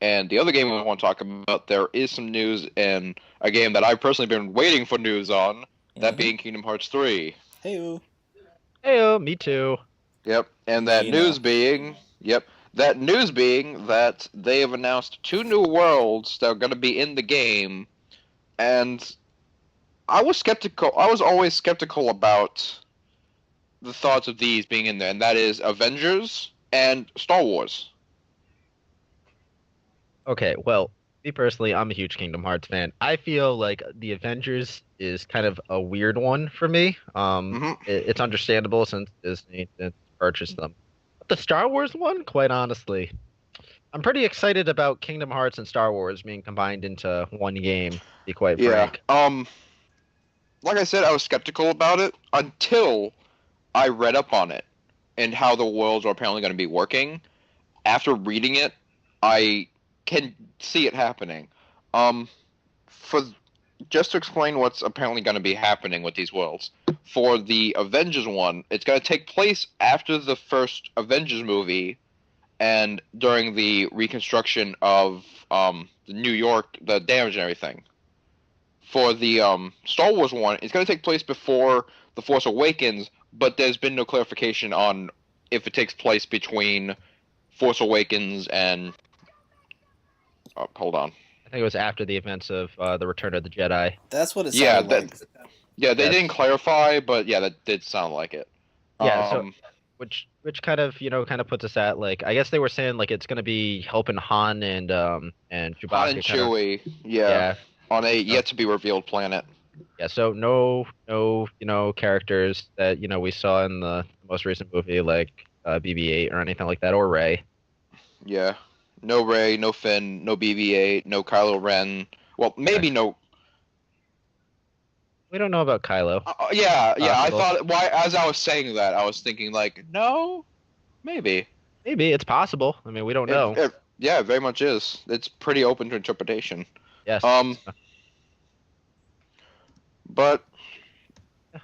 C: and the other game we want to talk about, there is some news in a game that I've personally been waiting for news on. That being Kingdom Hearts 3.
A: Hey-o.
B: Hey-o, me too.
C: Yep. And that news being that they have announced 2 new worlds that are going to be in the game, and I was skeptical. I was always skeptical about the thoughts of these being in there, and that is Avengers and Star Wars.
B: Okay, well, me personally, I'm a huge Kingdom Hearts fan. I feel like the Avengers is kind of a weird one for me. It's understandable since Disney didn't purchase them. But the Star Wars one, quite honestly, I'm pretty excited about Kingdom Hearts and Star Wars being combined into one game, to be quite frank.
C: Like I said, I was skeptical about it until I read up on it and how the worlds are apparently going to be working. After reading it, I can see it happening. Just to explain what's apparently going to be happening with these worlds. For the Avengers one, it's going to take place after the first Avengers movie and during the reconstruction of New York, the damage and everything. For the Star Wars one, it's going to take place before The Force Awakens, but there's been no clarification on if it takes place between Force Awakens and... hold on.
B: I think it was after the events of The Return of the Jedi.
A: That's what it sounded like.
C: Yeah, they didn't clarify, but yeah, that did sound like it.
B: Yeah, which kind of puts us at, like, I guess they were saying like it's going to be helping Han and Chewbacca.
C: Han and Chewie, yeah, on a yet to be revealed planet.
B: Yeah, so no characters that we saw in the most recent movie, like BB-8 or anything like that, or Rey.
C: Yeah, no Rey, no Finn, no BB-8, no Kylo Ren. Well, maybe no.
B: We don't know about Kylo.
C: Yeah. I thought as I was saying that, I was thinking like, no, maybe.
B: Maybe it's possible. I mean, we don't know.
C: It very much is. It's pretty open to interpretation.
B: Yes.
C: But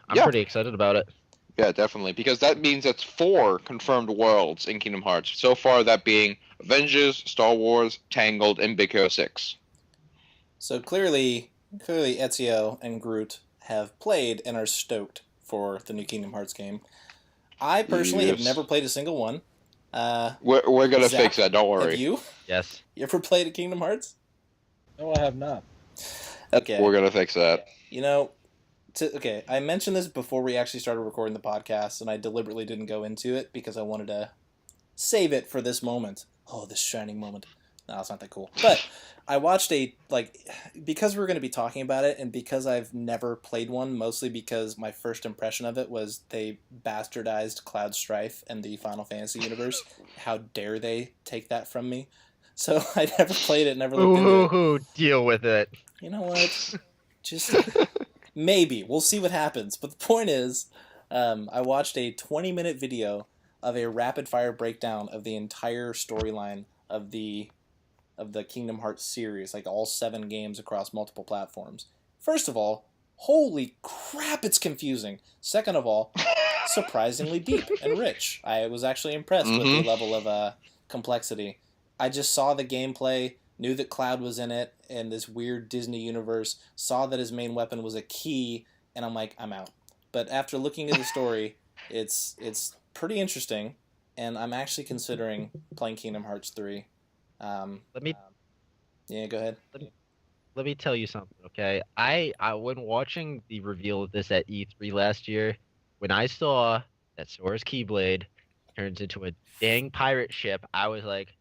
B: I'm pretty excited about it.
C: Yeah, definitely, because that means that's 4 confirmed worlds in Kingdom Hearts. So far, that being Avengers, Star Wars, Tangled, and Big Hero 6.
A: So clearly Ezio and Groot have played and are stoked for the new Kingdom Hearts game. I personally have never played a single one.
C: We're gonna fix that. Don't worry.
A: Have you?
B: Yes.
A: You ever played a Kingdom Hearts?
D: No, I have not.
A: Okay.
C: We're gonna fix that.
A: I mentioned this before we actually started recording the podcast, and I deliberately didn't go into it because I wanted to save it for this moment. Oh, this shining moment. No, it's not that cool. But I watched because we're going to be talking about it, and because I've never played one, mostly because my first impression of it was they bastardized Cloud Strife and the Final Fantasy universe. How dare they take that from me? So I never played it, never looked into it.
B: Ooh, deal with it.
A: You know what? Just maybe. We'll see what happens. But the point is, I watched a 20-minute video of a rapid-fire breakdown of the entire storyline of the Kingdom Hearts series, like all 7 games across multiple platforms. First of all, holy crap, it's confusing. Second of all, surprisingly deep and rich. I was actually impressed with the level of complexity. I just saw the gameplay, knew that Cloud was in it, in this weird Disney universe, saw that his main weapon was a key, and I'm like, I'm out. But after looking at the story, it's pretty interesting, and I'm actually considering playing Kingdom Hearts 3. Yeah, go ahead.
B: Let me tell you something, okay? I when watching the reveal of this at E3 last year, when I saw that Sora's Keyblade turns into a dang pirate ship, I was like,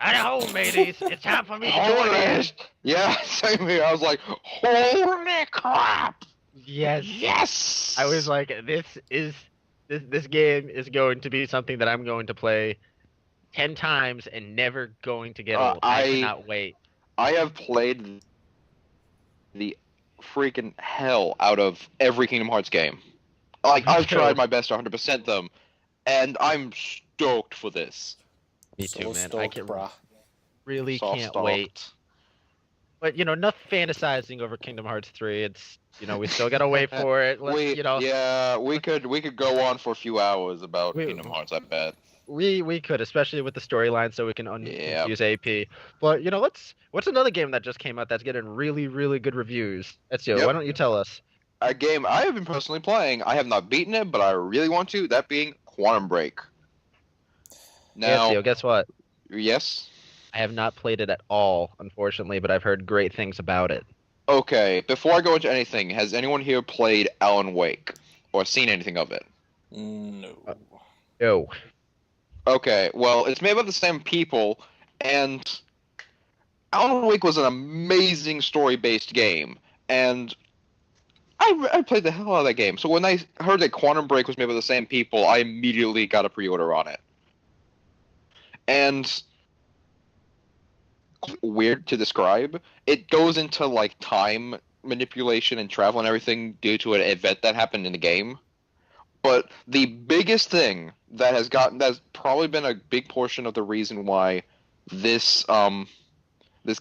B: "At home, mateys! It's time for me to join in!"
C: Yeah, same here. I was like, holy crap!
B: Yes.
C: Yes!
B: I was like, this game is going to be something that I'm going to play 10 times and never going to get old. I cannot wait.
C: I have played the freaking hell out of every Kingdom Hearts game. Like, I've tried my best to 100% them, and I'm stoked for this.
B: Me too,
A: So
B: man.
A: stoked, brah.
B: Really
C: So
B: can't
C: stoked.
B: wait. But, enough fantasizing over Kingdom Hearts 3. It's, we still gotta wait for it.
C: Yeah, we could go on for a few hours about Kingdom Hearts, I bet.
B: We could, especially with the storyline, so we can use AP. But what's another game that just came out that's getting really, really good reviews? Ezio, why don't you tell us?
C: A game I have been personally playing. I have not beaten it, but I really want to. That being Quantum Break. Now,
B: Ezio, guess what?
C: Yes.
B: I have not played it at all, unfortunately, but I've heard great things about it.
C: Okay, before I go into anything, has anyone here played Alan Wake or seen anything of it?
A: No.
B: No.
C: Okay, well, it's made by the same people, and Alan Wake was an amazing story-based game, and I played the hell out of that game. So when I heard that Quantum Break was made by the same people, I immediately got a pre-order on it. And weird to describe. It goes into like time manipulation and travel and everything due to an event that happened in the game. But the biggest thing that's probably been a big portion of the reason why this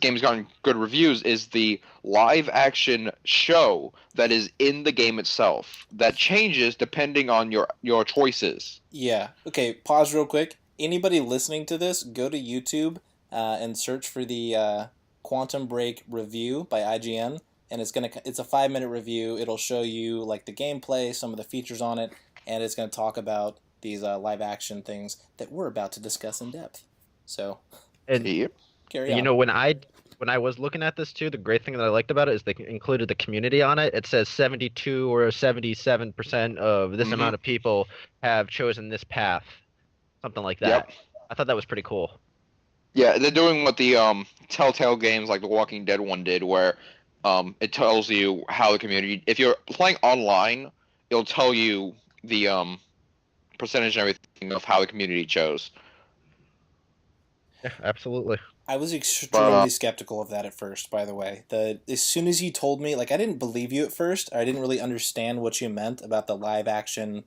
C: game's gotten good reviews is the live action show that is in the game itself that changes depending on your choices.
A: Yeah. Okay, pause real quick. Anybody listening to this, go to YouTube and search for the Quantum Break review by IGN, and it's a 5-minute review. It'll show you like the gameplay, some of the features on it, and it's going to talk about these live action things that we're about to discuss in depth. So, carry on.
B: When I was looking at this too, the great thing that I liked about it is they included the community on it. It says 72 or 77% of this amount of people have chosen this path, something like that.
C: Yep.
B: I thought that was pretty cool.
C: Yeah, they're doing what the Telltale games like the Walking Dead one did, where it tells you how the community. If you're playing online, it'll tell you the percentage and everything of how the community chose.
B: Yeah, absolutely.
A: I was extremely skeptical of that at first, by the way. As soon as you told me, like, I didn't believe you at first. I didn't really understand what you meant about the live action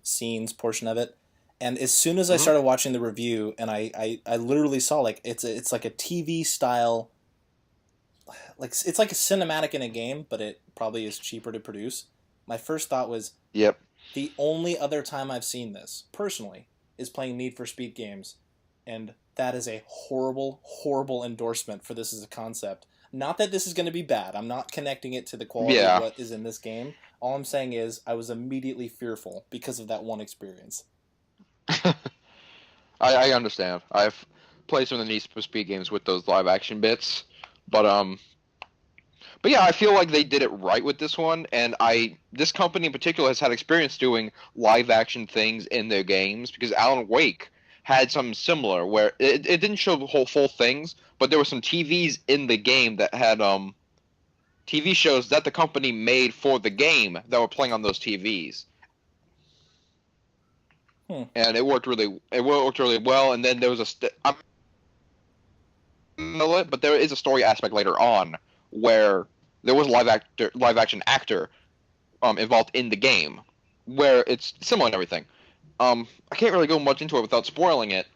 A: scenes portion of it. And as soon as I started watching the review, and I literally saw, like, it's like a TV style, like, it's like a cinematic in a game, but it probably is cheaper to produce. My first thought was,
C: Yep.
A: The only other time I've seen this, personally, is playing Need for Speed games. And that is a horrible, horrible endorsement for this as a concept. Not that this is going to be bad. I'm not connecting it to the quality of what is in this game. All I'm saying is I was immediately fearful because of that one experience.
C: I understand. I've played some of the Need for Speed games with those live action bits, but yeah, I feel like they did it right with this one, and this company in particular has had experience doing live action things in their games because Alan Wake had something similar where it didn't show the whole full things, but there were some TVs in the game that had TV shows that the company made for the game that were playing on those TVs. And it worked really well. And then there was but there is a story aspect later on where there was a live action actor involved in the game, where it's similar and everything. I can't really go much into it without spoiling it,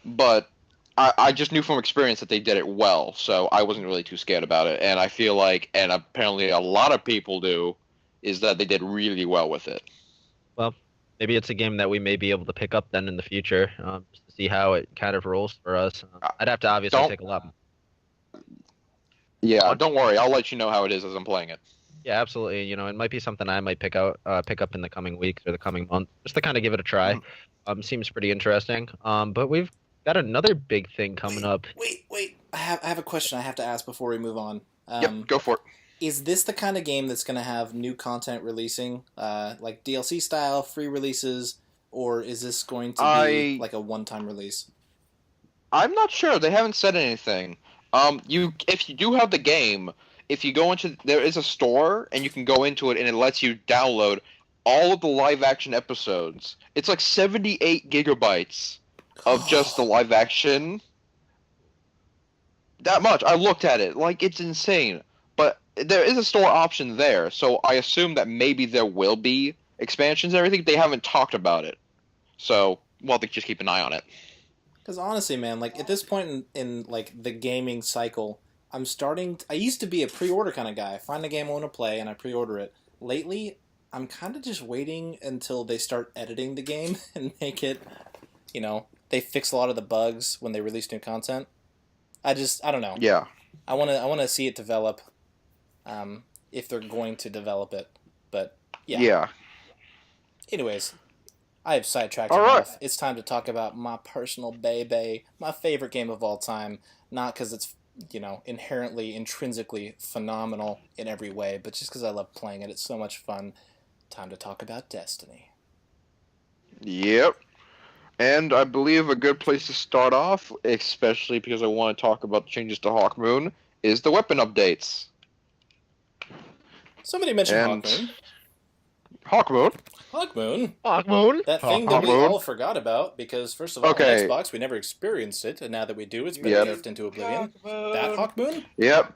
C: but I just knew from experience that they did it well, so I wasn't really too scared about it. And I feel like, and apparently a lot of people do, is that they did really well with it.
B: Well, maybe it's a game that we may be able to pick up then in the future, just to see how it kind of rolls for us. I'd have to obviously take a lot.
C: Yeah, don't worry. I'll let you know how it is as I'm playing it.
B: Yeah, absolutely. You know, it might be something I might pick up in the coming weeks or the coming month, just to kind of give it a try. Seems pretty interesting. But we've got another big thing coming up.
A: Wait. I have a question I have to ask before we move on.
C: Yep, go for it.
A: Is this the kind of game that's going to have new content releasing, like DLC style, free releases, or is this going to be like a one-time release?
C: I'm not sure. They haven't said anything. If you do have the game, if you go into, there is a store and you can go into it and it lets you download all of the live action episodes. It's like 78 gigabytes of just the live action. That much. I looked at it. Like, it's insane. But there is a store option there, so I assume that maybe there will be expansions and everything. They haven't talked about it. So, well, they just keep an eye on it.
A: Because honestly, man, like, at this point in like, the gaming cycle, I used to be a pre-order kind of guy. I find a game I want to play, and I pre-order it. Lately, I'm kind of just waiting until they start editing the game and make it, they fix a lot of the bugs when they release new content. I don't know.
C: Yeah.
A: I want to see it develop, if they're going to develop it. But, yeah.
C: Yeah.
A: Anyways, I have sidetracked
C: all
A: enough.
C: Right.
A: It's time to talk about my personal baby, my favorite game of all time. Not because it's, intrinsically phenomenal in every way, but just because I love playing it. It's so much fun. Time to talk about Destiny.
C: Yep. And I believe a good place to start off, especially because I want to talk about the changes to Hawkmoon, is the weapon updates.
A: Somebody mentioned Hawkmoon.
C: Hawkmoon?
A: That thing that we all forgot about, because first of all, on Xbox, we never experienced it, and now that we do, it's been nerfed into oblivion. That Hawkmoon?
C: Yep.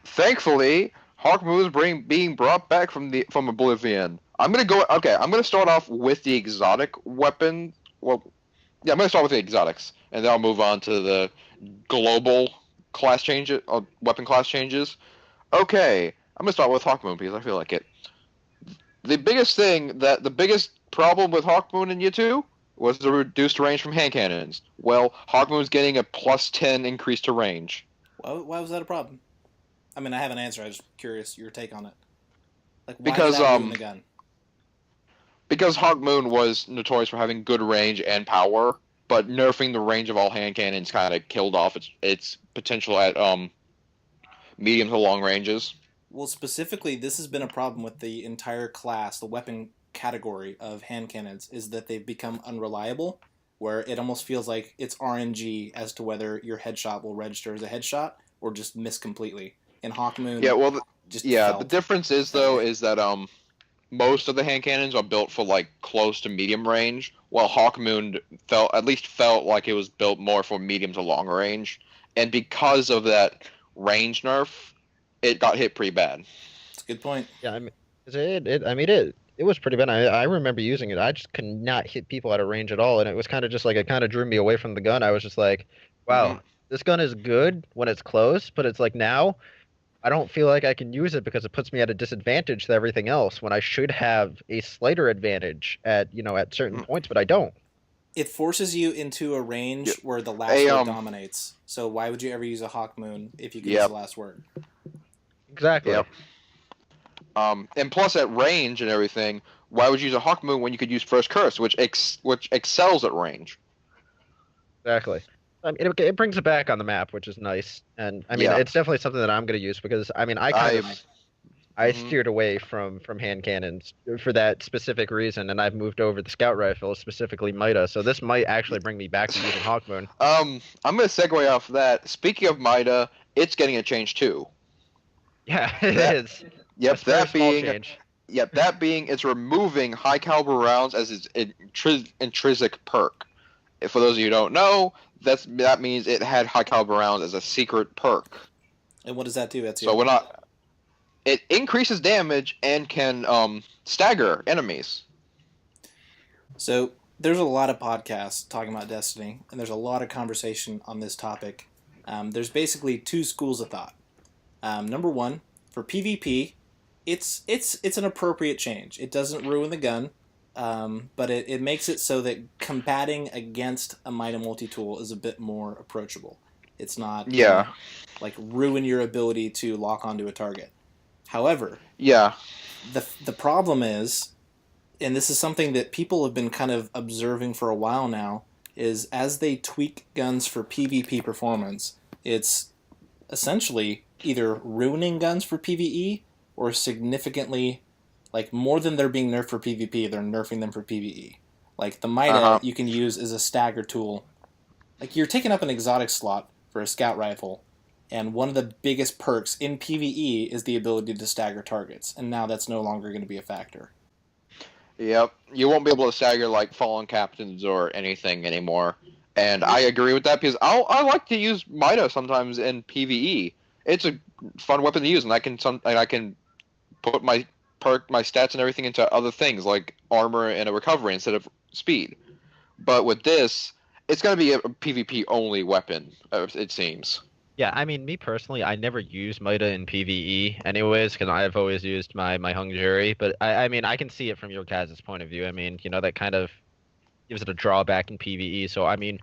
C: Thankfully, Hawkmoon is being brought back from oblivion. I'm gonna start off with the exotic weapon. Well, yeah, I'm gonna start with the exotics, and then I'll move on to the global class changes, weapon class changes. Okay, I'm gonna start with Hawkmoon because I feel like it. The biggest problem with Hawkmoon in Year 2 was the reduced range from hand cannons. Well, Hawkmoon's getting a plus 10 increase to range.
A: Why was that a problem? I mean, I have an answer. I'm just curious your take on it. Like, why
C: because
A: did that ruin the gun?
C: Because Hawkmoon was notorious for having good range and power, but nerfing the range of all hand cannons kind of killed off its potential at medium to long ranges.
A: Well, specifically, this has been a problem with the entire class, the weapon category of hand cannons, is that they've become unreliable, where it almost feels like it's RNG as to whether your headshot will register as a headshot or just miss completely. In Hawkmoon,
C: the difference is, though, is that most of the hand cannons are built for, like, close to medium range, while Hawkmoon felt like it was built more for medium to long range. And because of that range nerf, it got hit pretty bad.
A: That's a good point.
B: Yeah, it was pretty bad. I remember using it. I just could not hit people at a range at all, and it was kind of just like it kind of drew me away from the gun. I was just like, wow, this gun is good when it's close, but it's like now I don't feel like I can use it because it puts me at a disadvantage to everything else when I should have a slighter advantage at certain points, but I don't.
A: It forces you into a range where the last word dominates. So why would you ever use a Hawkmoon if you could use the last word?
B: Exactly.
C: Yep. And plus at range and everything, why would you use a Hawkmoon when you could use First Curse, which excels at range?
B: Exactly. I mean, it brings it back on the map, which is nice. And I mean, it's definitely something that I'm going to use because I mean, I
C: Mhm.
B: steered away from hand cannons for that specific reason, and I've moved over the scout rifle, specifically Mida. So this might actually bring me back to using Hawkmoon.
C: I'm gonna segue off that. Speaking of Mida, it's getting a change too.
B: Yeah, it
C: That
B: is.
C: yep,
B: It's a very small change.
C: that being it's removing high caliber rounds as its intrinsic perk. For those of you who don't know, that means it had high caliber rounds as a secret perk.
A: And what does that do,
C: So
A: Ezio?
C: we're not. It increases damage and can stagger enemies.
A: So there's a lot of podcasts talking about Destiny, and there's a lot of conversation on this topic. There's basically two schools of thought. Number one, for PvP, it's an appropriate change. It doesn't ruin the gun, but it makes it so that combating against a Mida multi-tool is a bit more approachable. It's not
C: Yeah.
A: like ruin your ability to lock onto a target. However,
C: Yeah.
A: the problem is, and this is something that people have been kind of observing for a while now, is as they tweak guns for PvP performance, it's essentially either ruining guns for PvE or significantly, like more than they're being nerfed for PvP, they're nerfing them for PvE. Like the Mida you can use as a stagger tool. Like you're taking up an exotic slot for a scout rifle, and one of the biggest perks in PvE is the ability to stagger targets, and now that's no longer going to be a factor.
C: Yep. You won't be able to stagger like fallen captains or anything anymore. And I agree with that because I like to use Mida sometimes in PvE. It's a fun weapon to use, and I can put my stats and everything into other things like armor and a recovery instead of speed. But with this, it's gonna be a PvP only weapon. It seems.
B: Yeah, I mean, me personally, I never use Mida in PvE anyways, because I've always used my hung jury. But I mean, I can see it from your guys' point of view. I mean, that kind of gives it a drawback in PvE. So, I mean,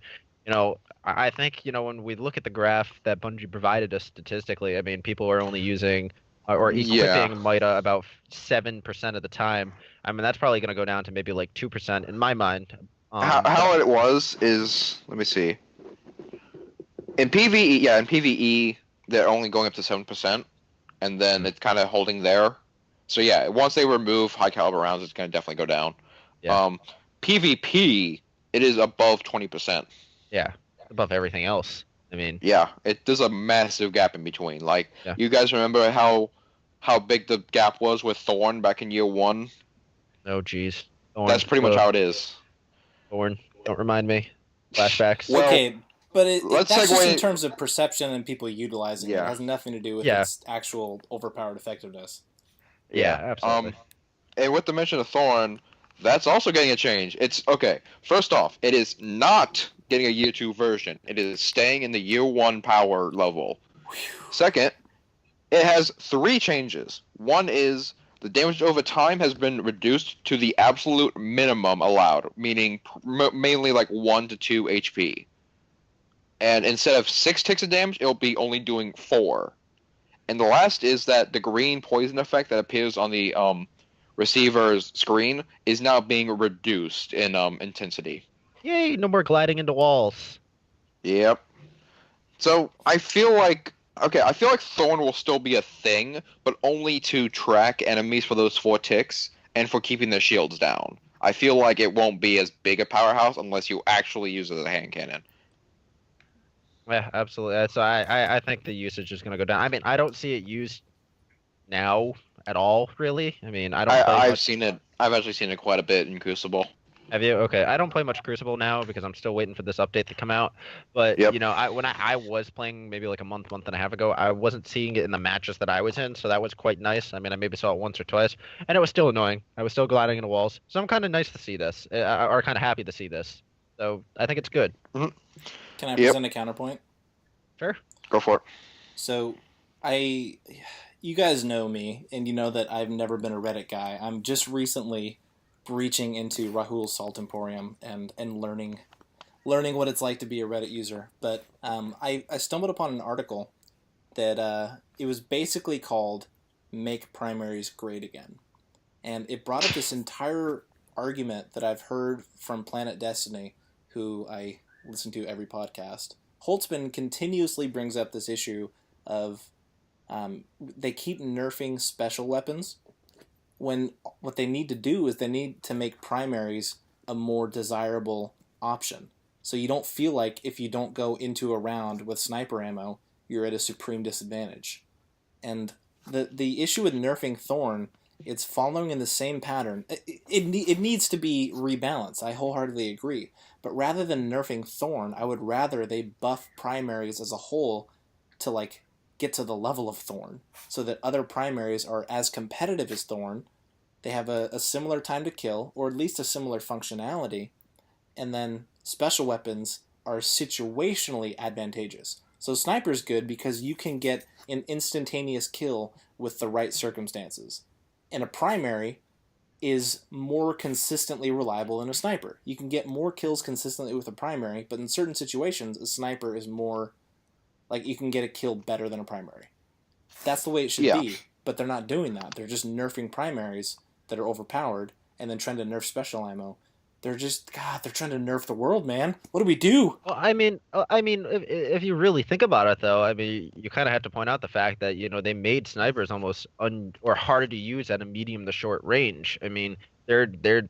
B: I think, when we look at the graph that Bungie provided us statistically, I mean, people are only using or
C: Yeah.
B: equipping Mida about 7% of the time. I mean, that's probably going to go down to maybe like 2% in my mind.
C: How it was is let me see. In PvE, they're only going up to 7%, and then it's kind of holding there. So yeah, once they remove high caliber rounds, it's gonna definitely go down.
B: Yeah.
C: PvP, it is above 20%.
B: Yeah, above everything else. I mean,
C: Yeah, there's a massive gap in between. Like,
B: Yeah.
C: you guys remember how big the gap was with Thorn back in year 1?
B: oh geez. Thorn,
C: That's pretty much how it is.
B: Thorn. Don't remind me. Flashbacks.
C: Well,
A: Okay, but
C: let's
A: that's just in
C: segue-
A: terms of perception and people utilizing it. It
C: Yeah.
A: has nothing to do with
B: Yeah.
A: its actual overpowered effectiveness.
B: Yeah, absolutely.
C: And with the mention of Thorn, that's also getting a change. It's okay. First off, it is not getting a year 2 version. It is staying in the year 1 power level. Second, it has 3 changes. One is the damage over time has been reduced to the absolute minimum allowed, meaning mainly like 1 to 2 HP. And instead of 6 ticks of damage, it'll be only doing 4. And the last is that the green poison effect that appears on the receiver's screen is now being reduced in intensity.
B: Yay, no more gliding into walls.
C: Yep. So I feel like Thorn will still be a thing, but only to track enemies for those 4 ticks and for keeping their shields down. I feel like it won't be as big a powerhouse unless you actually use it as a hand cannon.
B: Yeah, absolutely. So I think the usage is going to go down. I mean, I don't see it used now at all, really. I mean, I don't play
C: I've
B: much.
C: seen it. I've actually seen it quite a bit in Crucible.
B: Have you? Okay, I don't play much Crucible now because I'm still waiting for this update to come out. But
C: Yep.
B: when I was playing maybe like a month and a half ago, I wasn't seeing it in the matches that I was in, so that was quite nice. I mean, I maybe saw it once or twice, and it was still annoying. I was still gliding into walls, so I'm kind of nice to see this, or kind of happy to see this. So I think it's good.
A: Can I present a counterpoint?
B: Sure.
C: Go for it.
A: So, you guys know me, and you know that I've never been a Reddit guy. I'm just recently breaching into Rahul's Salt Emporium and learning what it's like to be a Reddit user. But I stumbled upon an article that it was basically called "Make Primaries Great Again," and it brought up this entire argument that I've heard from Planet Destiny, who I listen to every podcast. Holtzman continuously brings up this issue of They keep nerfing special weapons when what they need to do is they need to make primaries a more desirable option. So you don't feel like if you don't go into a round with sniper ammo, you're at a supreme disadvantage. And the issue with nerfing Thorn, it's following in the same pattern. It needs to be rebalanced. I wholeheartedly agree. But rather than nerfing Thorn, I would rather they buff primaries as a whole to like get to the level of Thorn, so that other primaries are as competitive as Thorn. They have a similar time to kill, or at least a similar functionality, and then special weapons are situationally advantageous. So sniper's good because you can get an instantaneous kill with the right circumstances. And a primary is more consistently reliable than a sniper. You can get more kills consistently with a primary, but in certain situations, a sniper is more, like, you can get a kill better than a primary. That's the way it should be, but they're not doing that. They're just nerfing primaries that are overpowered and then trying to nerf special ammo. They're just, God, they're trying to nerf the world, man. What do we do?
B: Well, if you really think about it, though, I mean, you kind of have to point out the fact that they made snipers almost or harder to use at a medium to short range. I mean, they're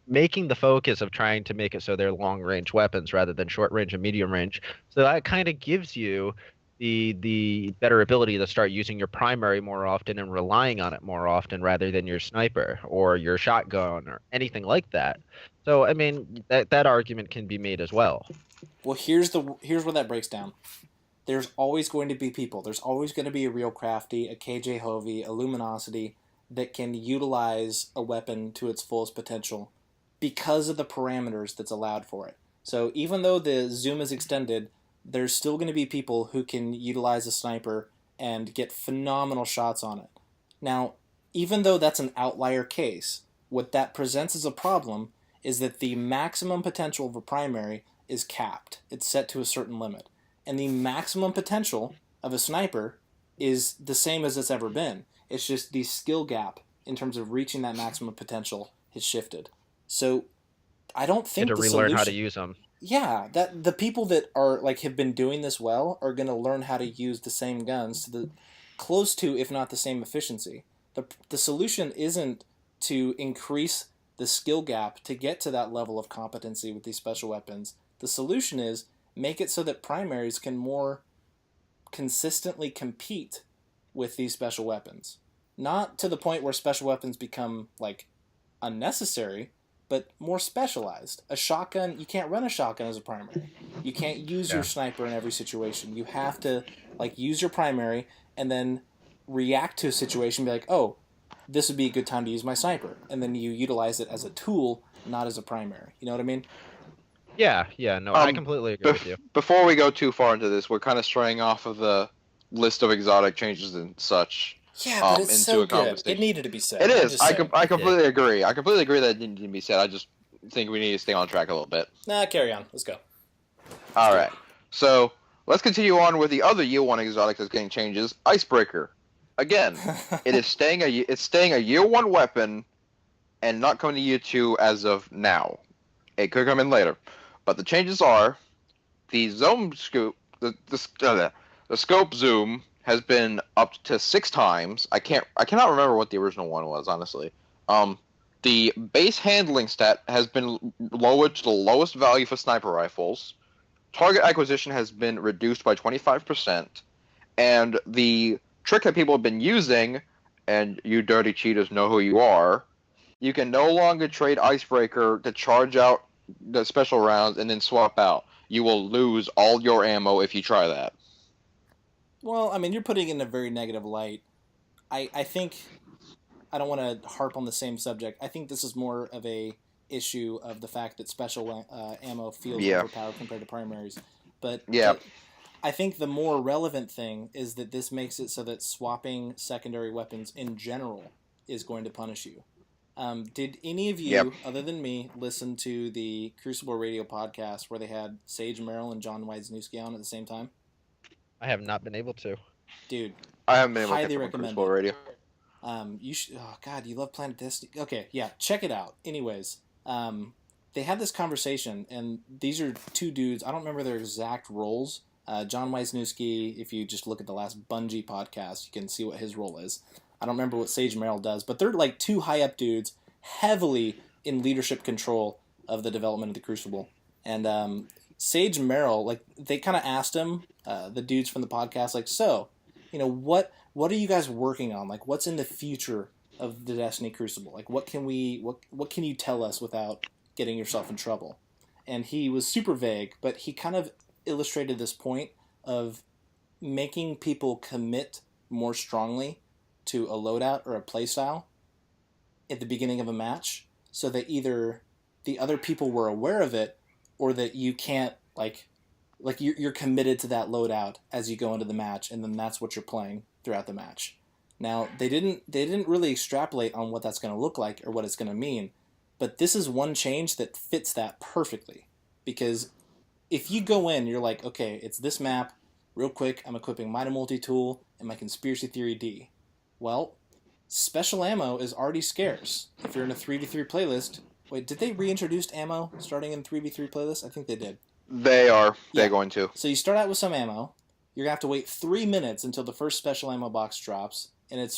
B: making the focus of trying to make it so they're long range weapons rather than short range and medium range. So that kind of gives you the better ability to start using your primary more often and relying on it more often rather than your sniper or your shotgun or anything like that. So I mean that argument can be made as well.
A: Well, here's where that breaks down. There's always going to be people. There's always going to be a Real Crafty, a KJ Hovey, a Luminosity that can utilize a weapon to its fullest potential because of the parameters that's allowed for it. So even though the zoom is extended, there's still going to be people who can utilize a sniper and get phenomenal shots on it. Now, even though that's an outlier case, what that presents as a problem is that the maximum potential of a primary is capped. It's set to a certain limit. And the maximum potential of a sniper is the same as it's ever been. It's just the skill gap in terms of reaching that maximum potential has shifted. So I don't think
B: to relearn how to use them.
A: Yeah, that the people that are have been doing this well are going to learn how to use the same guns to the close to, if not the same efficiency. The solution isn't to increase the skill gap to get to that level of competency with these special weapons. The solution is make it so that primaries can more consistently compete with these special weapons. Not to the point where special weapons become unnecessary, but more specialized. A shotgun, you can't run a shotgun as a primary. You can't use your sniper in every situation. You have to use your primary and then react to a situation, be like, oh, this would be a good time to use my sniper. And then you utilize it as a tool, not as a primary. You know what I mean?
B: Yeah, no, I completely agree with you.
C: Before we go too far into this, we're kind of straying off of the list of exotic changes and such.
A: Yeah, but it's so good. It needed to be said.
C: It is. I completely agree. I completely agree that it needed to be said. I just think we need to stay on track a little bit.
A: Nah, carry on. Let's go.
C: All right. So let's continue on with the other Year 1 exotic that's getting changes, Icebreaker. Again, it's staying a Year 1 weapon and not coming to Year 2 as of now. It could come in later. But the changes are the zoom scope, the scope zoom has been up to 6 times. I cannot remember what the original one was, honestly. The base handling stat has been lowered to the lowest value for sniper rifles. Target acquisition has been reduced by 25%. And the trick that people have been using, and you dirty cheaters know who you are, you can no longer trade Icebreaker to charge out the special rounds and then swap out. You will lose all your ammo if you try that.
A: Well, I mean, you're putting it in a very negative light. I think, I don't want to harp on the same subject. I think this is more of a issue of the fact that special ammo feels overpowered compared to primaries. But I think the more relevant thing is that this makes it so that swapping secondary weapons in general is going to punish you. Did any of you, other than me, listen to the Crucible Radio podcast where they had Sage Merrill and John Wisniewski on at the same time?
B: I have not been able to.
A: Dude,
C: I haven't been able
A: highly
C: to
A: recommend
C: Crucible Radio.
A: You should. Oh God, you love Planet Destiny. Okay, yeah, check it out. Anyways, they had this conversation, and these are two dudes. I don't remember their exact roles, John Wisniewski, if you just look at the last Bungie podcast, you can see what his role is. I don't remember what Sage Merrill does, but they're like two high-up dudes, heavily in leadership control of the development of the Crucible. And Sage Merrill, like, they kind of asked him, the dudes from the podcast, like, so, what are you guys working on? Like, what's in the future of the Destiny Crucible? Like, what can you tell us without getting yourself in trouble? And he was super vague, but he kind of illustrated this point of making people commit more strongly to a loadout or a playstyle at the beginning of a match, so that either the other people were aware of it, or that you can't, like you're committed to that loadout as you go into the match, and then that's what you're playing throughout the match. Now, they didn't really extrapolate on what that's going to look like or what it's going to mean, but this is one change that fits that perfectly. Because if you go in, you're like, okay, it's this map, real quick, I'm equipping my multi-tool and my Conspiracy Theory D. Well, special ammo is already scarce. If you're in a 3v3 playlist... Wait, did they reintroduce ammo starting in 3v3 playlists? I think they did.
C: They're going to.
A: So you start out with some ammo. You're going to have to wait 3 minutes until the first special ammo box drops, and it's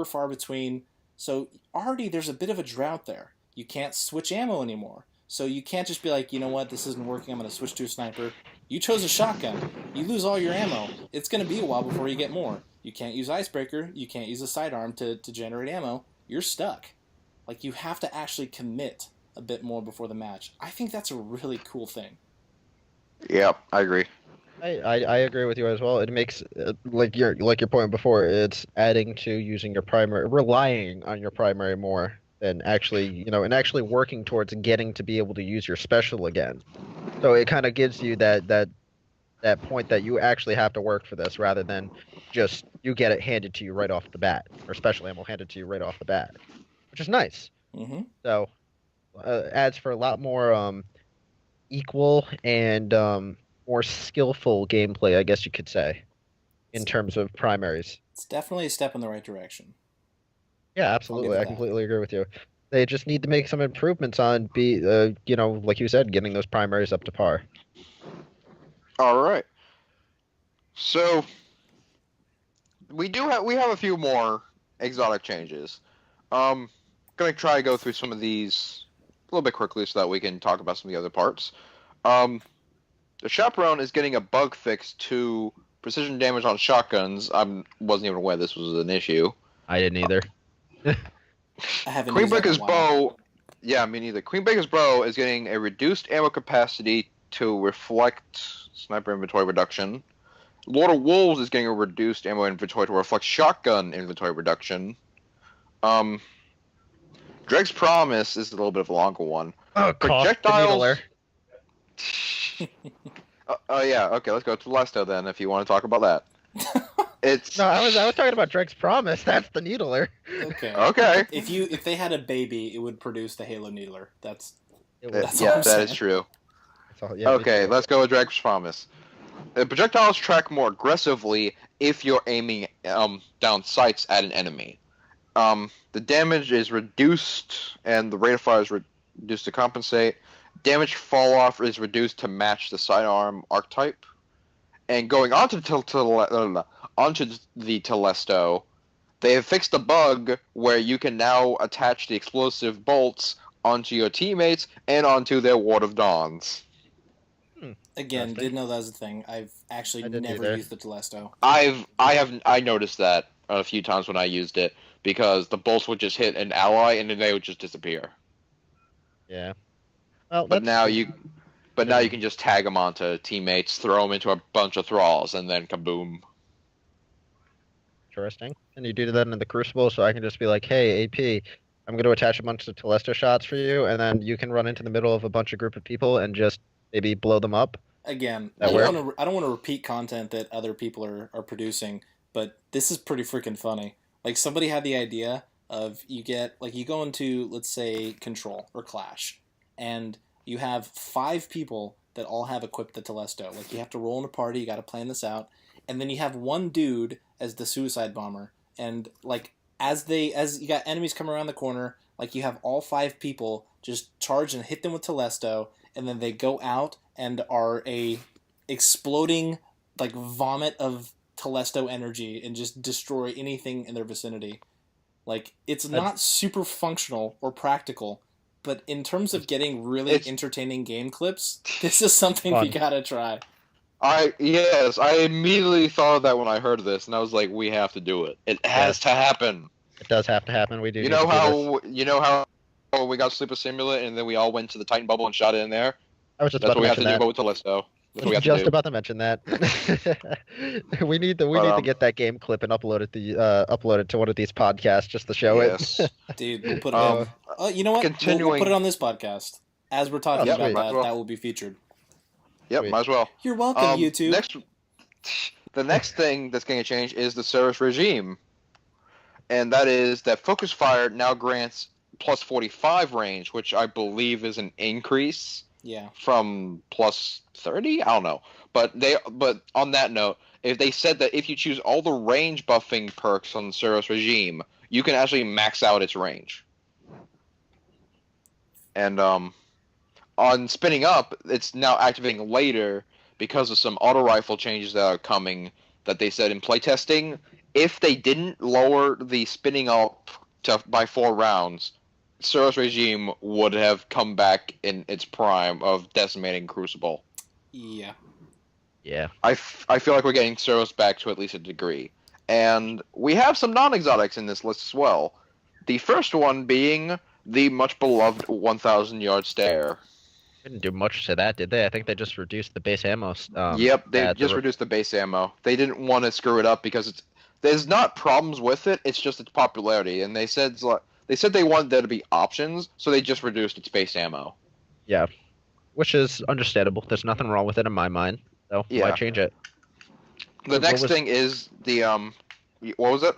A: far between. So already there's a bit of a drought there. You can't switch ammo anymore. So you can't just be like, you know what, this isn't working, I'm going to switch to a sniper. You chose a shotgun. You lose all your ammo. It's going to be a while before you get more. You can't use Icebreaker. You can't use a sidearm to generate ammo. You're stuck. Like, you have to actually commit a bit more before the match. I think that's a really cool thing.
C: Yeah, I agree.
B: I agree with you as well. It makes like your point before. It's adding to using your primary, relying on your primary more than actually actually working towards getting to be able to use your special again. So it kind of gives you that point that you actually have to work for this, rather than just you get it handed to you right off the bat, or special ammo handed to you right off the bat, which is nice.
A: Mm-hmm.
B: So adds for a lot more equal and more skillful gameplay, I guess you could say, in terms of primaries.
A: It's definitely a step in the right direction.
B: Yeah, absolutely. I completely agree with you. They just need to make some improvements on like you said, getting those primaries up to par.
C: All right. So we have a few more exotic changes. Gonna try to go through some of these a little bit quickly so that we can talk about some of the other parts. The Chaperone is getting a bug fix to precision damage on shotguns. I wasn't even aware this was an issue.
B: I didn't either.
A: I haven't.
C: Queenbreaker's bow. Yeah, me neither. Queenbreaker's bow is getting a reduced ammo capacity to reflect sniper inventory reduction. Lord of Wolves is getting a reduced ammo inventory to reflect shotgun inventory reduction. Dreg's Promise is a little bit of a longer one.
B: Oh,
C: projectiles. Oh yeah, okay. Let's go to Telesto then, if you want to talk about that. It's
B: no, I was talking about Dreg's Promise. That's the Needler.
A: Okay.
C: Okay.
A: If they had a baby, it would produce the Halo Needler. That's all
C: yeah,
A: I'm
C: that
A: saying.
C: is true.
B: Yeah,
C: Okay, let's go with Dreg's Promise. Projectiles track more aggressively if you're aiming down sights at an enemy. The damage is reduced, and the rate of fire is reduced to compensate. Damage fall off is reduced to match the sidearm archetype. And going onto the Telesto, they have fixed a bug where you can now attach the explosive bolts onto your teammates and onto their Ward of Dawns.
A: Again, didn't know that was a thing. I've actually never used the Telesto.
C: I noticed that a few times when I used it, because the bolts would just hit an ally and then they would just disappear.
B: Yeah. Well,
C: but now you can just tag them onto teammates, throw them into a bunch of thralls, and then kaboom.
B: Interesting. And you do that in the Crucible, so I can just be like, hey, AP, I'm going to attach a bunch of Telesto shots for you, and then you can run into the middle of a bunch of group of people and just maybe blow them up.
A: Again, I don't want to repeat content that other people are producing, but this is pretty freaking funny. Like, somebody had the idea of you go into, let's say, Control or Clash, and you have 5 people that all have equipped the Telesto. Like, you have to roll in a party, you got to plan this out, and then you have one dude as the suicide bomber, and like as you got enemies coming around the corner, like you have all 5 people just charge and hit them with Telesto, and then they go out and are a exploding like vomit of Telesto energy and just destroy anything in their vicinity. Like, it's not super functional or practical, but in terms of getting really entertaining game clips, this is something we gotta try.
C: I immediately thought of that when I heard this, and I was like, we have to do it. It has to happen.
B: It does have to happen. We do.
C: You know how we got Sleeper Simulant, and then we all went to the Titan Bubble and shot it in there?
B: I was just
C: That's
B: about
C: what we
B: to
C: have to
B: mention
C: do
B: that.
C: with Telesto. That's what we
B: I
C: have
B: was just
C: to do.
B: about to mention that. we need to get that game clip and upload it to one of these podcasts just to show it.
A: Dude, we'll put it on. You know what? We'll put it on this podcast. As we're talking about that will be featured.
C: Yep, might as well.
A: You're welcome, YouTube.
C: The next thing that's going to change is the service regime. And that is that focus fire now grants plus 45 range, which I believe is an increase from plus 30? I don't know. But on that note, if they said that if you choose all the range buffing perks on the service regime, you can actually max out its range. And on spinning up, it's now activating later because of some auto rifle changes that are coming that they said in playtesting. If they didn't lower the spinning up by 4 rounds, Service Regime would have come back in its prime of decimating Crucible.
A: Yeah.
B: Yeah.
C: I feel like we're getting Service back to at least a degree. And we have some non-exotics in this list as well. The first one being the much beloved 1,000-yard stare.
B: Didn't do much to that, did they? I think they just reduced the base ammo.
C: Yep, they just reduced the base ammo. They didn't want to screw it up because there's not problems with it. It's just its popularity, and they said they wanted there to be options, so they just reduced its base ammo.
B: Yeah, which is understandable. There's nothing wrong with it in my mind. So why change it?
C: The next thing is the what was it?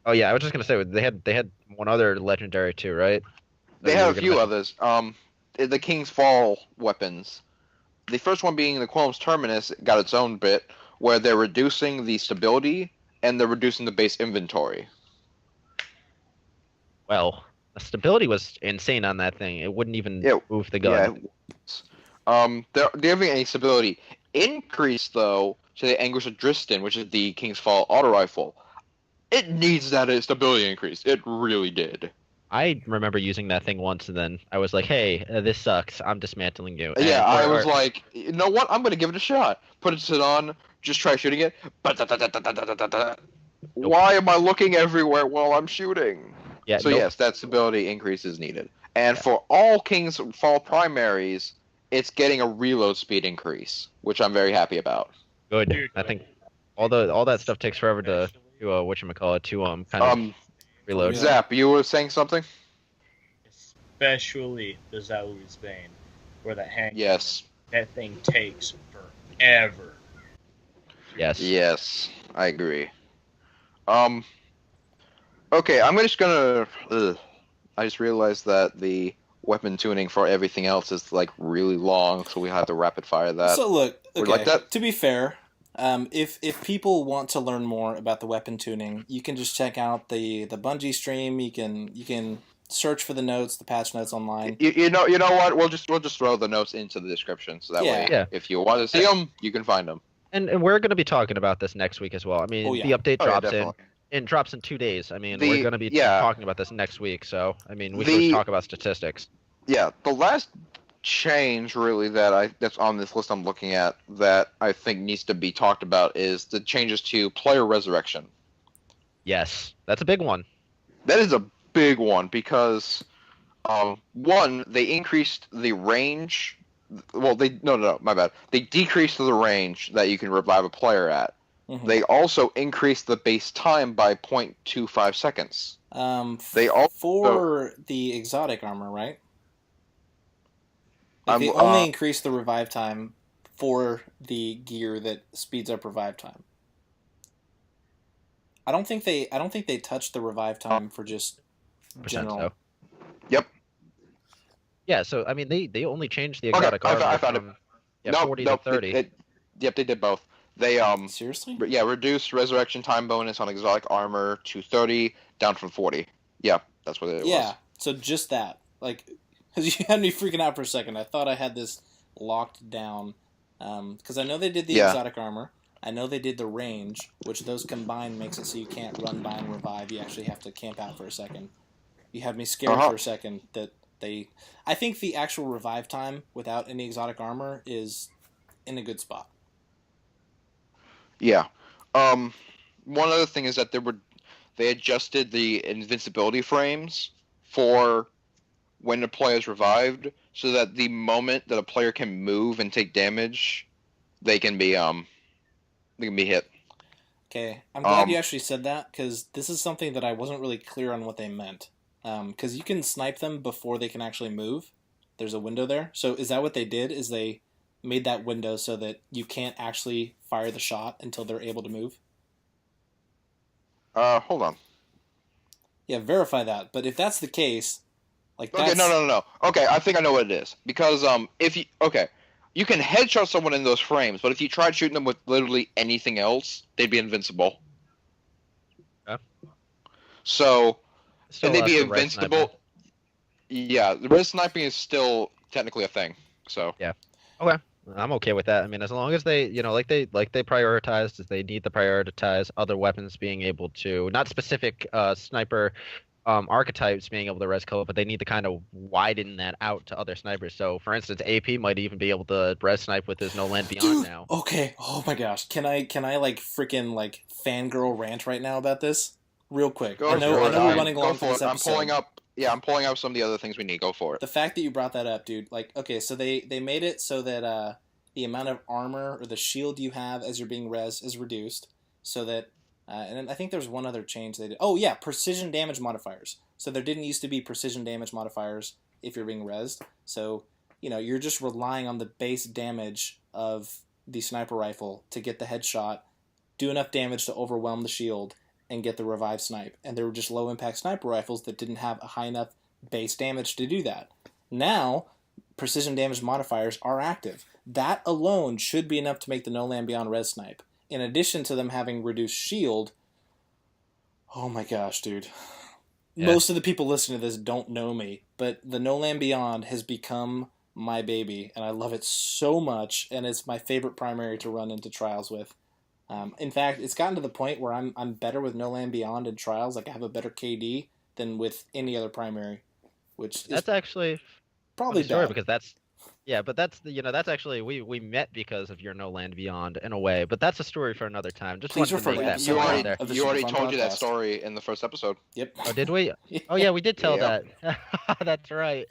B: Oh yeah, I was just gonna say they had one other legendary too, right?
C: They have a few others. The King's Fall weapons. The first one being the Qualm's Terminus got its own bit, where they're reducing the stability and they're reducing the base inventory.
B: Well, the stability was insane on that thing. It wouldn't even move the gun.
C: Yeah. They're having a stability increase, though, to the Anguish of Dristan, which is the King's Fall auto rifle. It needs that stability increase. It really did.
B: I remember using that thing once, and then I was like, hey, this sucks. I'm dismantling you.
C: Yeah, I was like, you know what? I'm going to give it a shot. Put it on, just try shooting it. Why am I looking everywhere while I'm shooting?
B: Yeah,
C: so yes, that stability increase is needed. And for all King's Fall primaries, it's getting a reload speed increase, which I'm very happy about.
B: Good. I think all that stuff takes forever to reload.
C: Zap, you were saying something?
D: Especially the Zalu's Bane, where the hang.
C: Yes.
D: That thing takes forever.
B: Yes.
C: Yes, I agree. Okay, I'm just gonna. I just realized that the weapon tuning for everything else is like really long, so we have to rapid fire that.
A: So look, okay,
C: like that?
A: To be fair, if people want to learn more about the weapon tuning, you can just check out the Bungie stream. You can search for the notes, the patch notes online.
C: You know what? We'll just throw the notes into the description, so that way, if you want to see them, you can find them.
B: And we're going to be talking about this next week as well. I mean, the update drops in 2 days. I mean, we're going to be talking about this next week. So, I mean, we should talk about statistics.
C: Yeah, the last change really that's on this list I'm looking at that I think needs to be talked about is the changes to player resurrection.
B: Yes, that's a big one.
C: That is a big one because one, they increased the range. Well, my bad. They decreased the range that you can revive a player at. Mm-hmm. They also increased the base time by 0.25 seconds. For
A: the exotic armor, right? They only increased the revive time for the gear that speeds up revive time. I don't think they touched the revive time for just general.
B: So.
C: Yep.
B: Yeah, so I mean they only changed the exotic armor
C: I found
B: from 40 to 30.
C: Yep, they did both. They
A: seriously?
C: Yeah, reduced resurrection time bonus on exotic armor to 30, down from 40. Yeah, that's what it was.
A: Yeah, so just that. Like, because you had me freaking out for a second. I thought I had this locked down Because I know they did the
C: Yeah.
A: exotic armor. I know they did the range, which those combined makes it so you can't run by and revive. You actually have to camp out for a second. You had me scared
C: Uh-huh.
A: for a second that they... I think the actual revive time without any exotic armor is in a good spot.
C: Yeah. One other thing is that they adjusted the invincibility frames for when a player is revived, so that the moment that a player can move and take damage, they can be hit.
A: Okay, I'm glad you
C: Um,
A: actually said that, because this is something that I wasn't really clear on what they meant. Because you can snipe them before they can actually move. There's a window there. So is that what they did? Is they made that window so that you can't actually fire the shot until they're able to move?
C: hold on.
A: Yeah, verify that. But if that's the case, like
C: Okay,
A: that's...
C: no. Okay, I think I know what it is. Because you can headshot someone in those frames, but if you tried shooting them with literally anything else, they'd be invincible.
B: Yeah.
C: So,
B: Still
C: and they'd be
B: allows for res sniping.
C: invincible. Yeah, the res sniping is still technically a thing. So,
B: I'm okay with that. I mean, as long as they, like they prioritized, is they need to prioritize other weapons being able to, not specific sniper archetypes being able to res kill, but they need to kind of widen that out to other snipers. So, for instance, AP might even be able to res snipe with his No Land Beyond
A: Dude,
B: now.
A: okay. Oh my gosh. Can I like freaking like fangirl rant right now about this? Real quick. I know we're running long for this episode.
C: I'm pulling up some of the other things we need. Go for it.
A: The fact that you brought that up, dude, like, okay, so they made it so that the amount of armor or the shield you have as you're being res is reduced, so that, and then I think there's one other change they did. Oh yeah, precision damage modifiers. So there didn't used to be precision damage modifiers if you're being resed. So you're just relying on the base damage of the sniper rifle to get the headshot, do enough damage to overwhelm the shield, and get the revive snipe. And there were just low impact sniper rifles that didn't have a high enough base damage to do that. Now, precision damage modifiers are active. That alone should be enough to make the No Land Beyond res snipe. In addition to them having reduced shield, oh my gosh, dude.
B: Yeah.
A: Most of the people listening to this don't know me, but the No Land Beyond has become my baby, and I love it so much, and it's my favorite primary to run into trials with. In fact, it's gotten to the point where I'm better with No Land Beyond in trials. Like, I have a better KD than with any other primary, which is
B: That's actually
A: probably
B: funny story
A: bad.
B: because that's actually we met because of your No Land Beyond in a way, but that's a story for another time. Just
A: Please
B: wanted to
A: refer
B: make
A: to
B: that
A: episode
B: point
A: one
B: out there.
A: of the
C: You already
A: Super Fun
C: told you that
A: podcast.
C: story in the first episode.
A: Yep.
B: Oh, did we? Oh yeah, we did tell
C: Yeah.
B: that. That's right.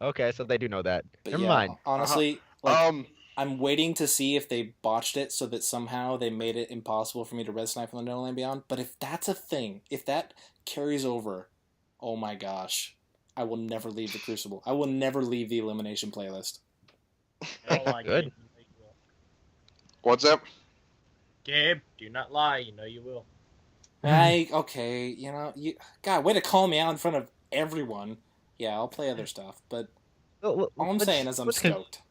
B: Okay, so they do know that.
A: But
B: Never
A: yeah,
B: mind.
A: honestly, like,
C: Um,
A: I'm waiting to see if they botched it so that somehow they made it impossible for me to red snipe on the No Land Beyond. But if that's a thing, if that carries over, oh my gosh, I will never leave the Crucible. I will never leave the elimination playlist.
D: You don't like
B: Good.
D: it, you know you will.
C: what's up?
D: Gabe, do not lie. You know you will.
A: Okay, God, way to call me out in front of everyone. Yeah, I'll play other stuff, but all I'm saying is I'm stoked.